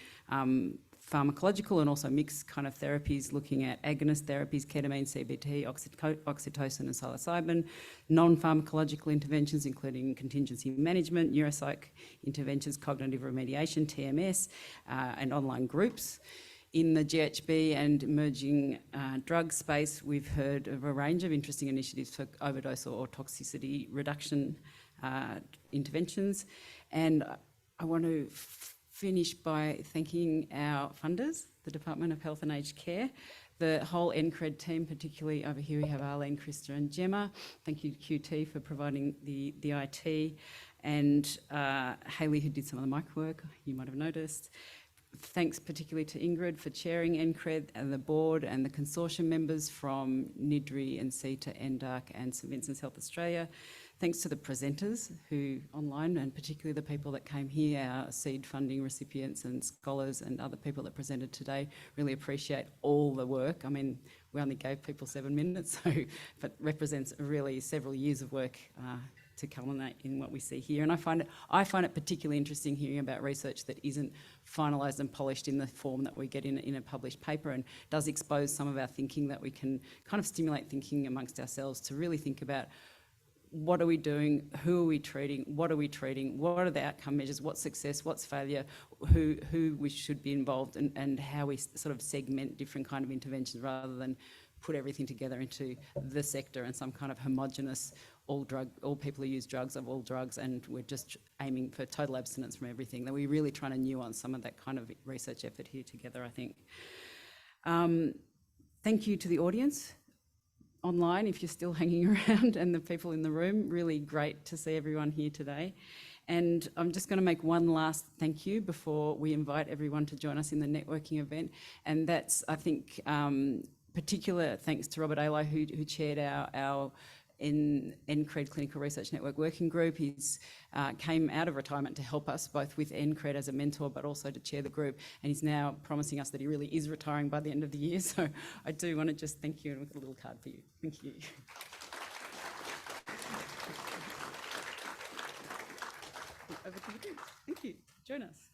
pharmacological and also mixed kind of therapies, looking at agonist therapies, ketamine, CBT, oxytocin and psilocybin, non-pharmacological interventions, including contingency management, neuropsych interventions, cognitive remediation, TMS, and online groups. In the GHB and emerging drug space, we've heard of a range of interesting initiatives for overdose or toxicity reduction interventions. And I want to finish by thanking our funders, the Department of Health and Aged Care, the whole NCCRED team, particularly over here we have Arlene, Krista and Gemma. Thank you QT for providing the IT, and Hayley, who did some of the mic work, you might have noticed. Thanks particularly to Ingrid for chairing NCCRED and the board and the consortium members from NIDRI and CETA, NDARC and St Vincent's Health Australia. Thanks to the presenters who online, and particularly the people that came here, our seed funding recipients and scholars and other people that presented today. Really appreciate all the work. I mean, we only gave people 7 minutes, so but represents really several years of work to culminate in what we see here. And I find it particularly interesting hearing about research that isn't finalised and polished in the form that we get in a published paper, and does expose some of our thinking, that we can kind of stimulate thinking amongst ourselves to really think about what are we doing, who are we treating, what are the outcome measures, what's success, what's failure, who we should be involved, and how we sort of segment different kind of interventions rather than put everything together into the sector and some kind of homogenous all people who use drugs of all drugs, and we're just aiming for total abstinence from everything. That we're really trying to nuance some of that kind of research effort here together, I think. Thank you to the audience online, if you're still hanging around, and the people in the room. Really great to see everyone here today. And I'm just going to make one last thank you before we invite everyone to join us in the networking event. And that's, I think, particular thanks to Robert Alo, who chaired our NCCRED Clinical Research Network Working Group. He's came out of retirement to help us both with NCCRED as a mentor, but also to chair the group. And he's now promising us that he really is retiring by the end of the year. So I do want to just thank you, and with a little card for you. Thank you. Over to the group. Thank you. Join us.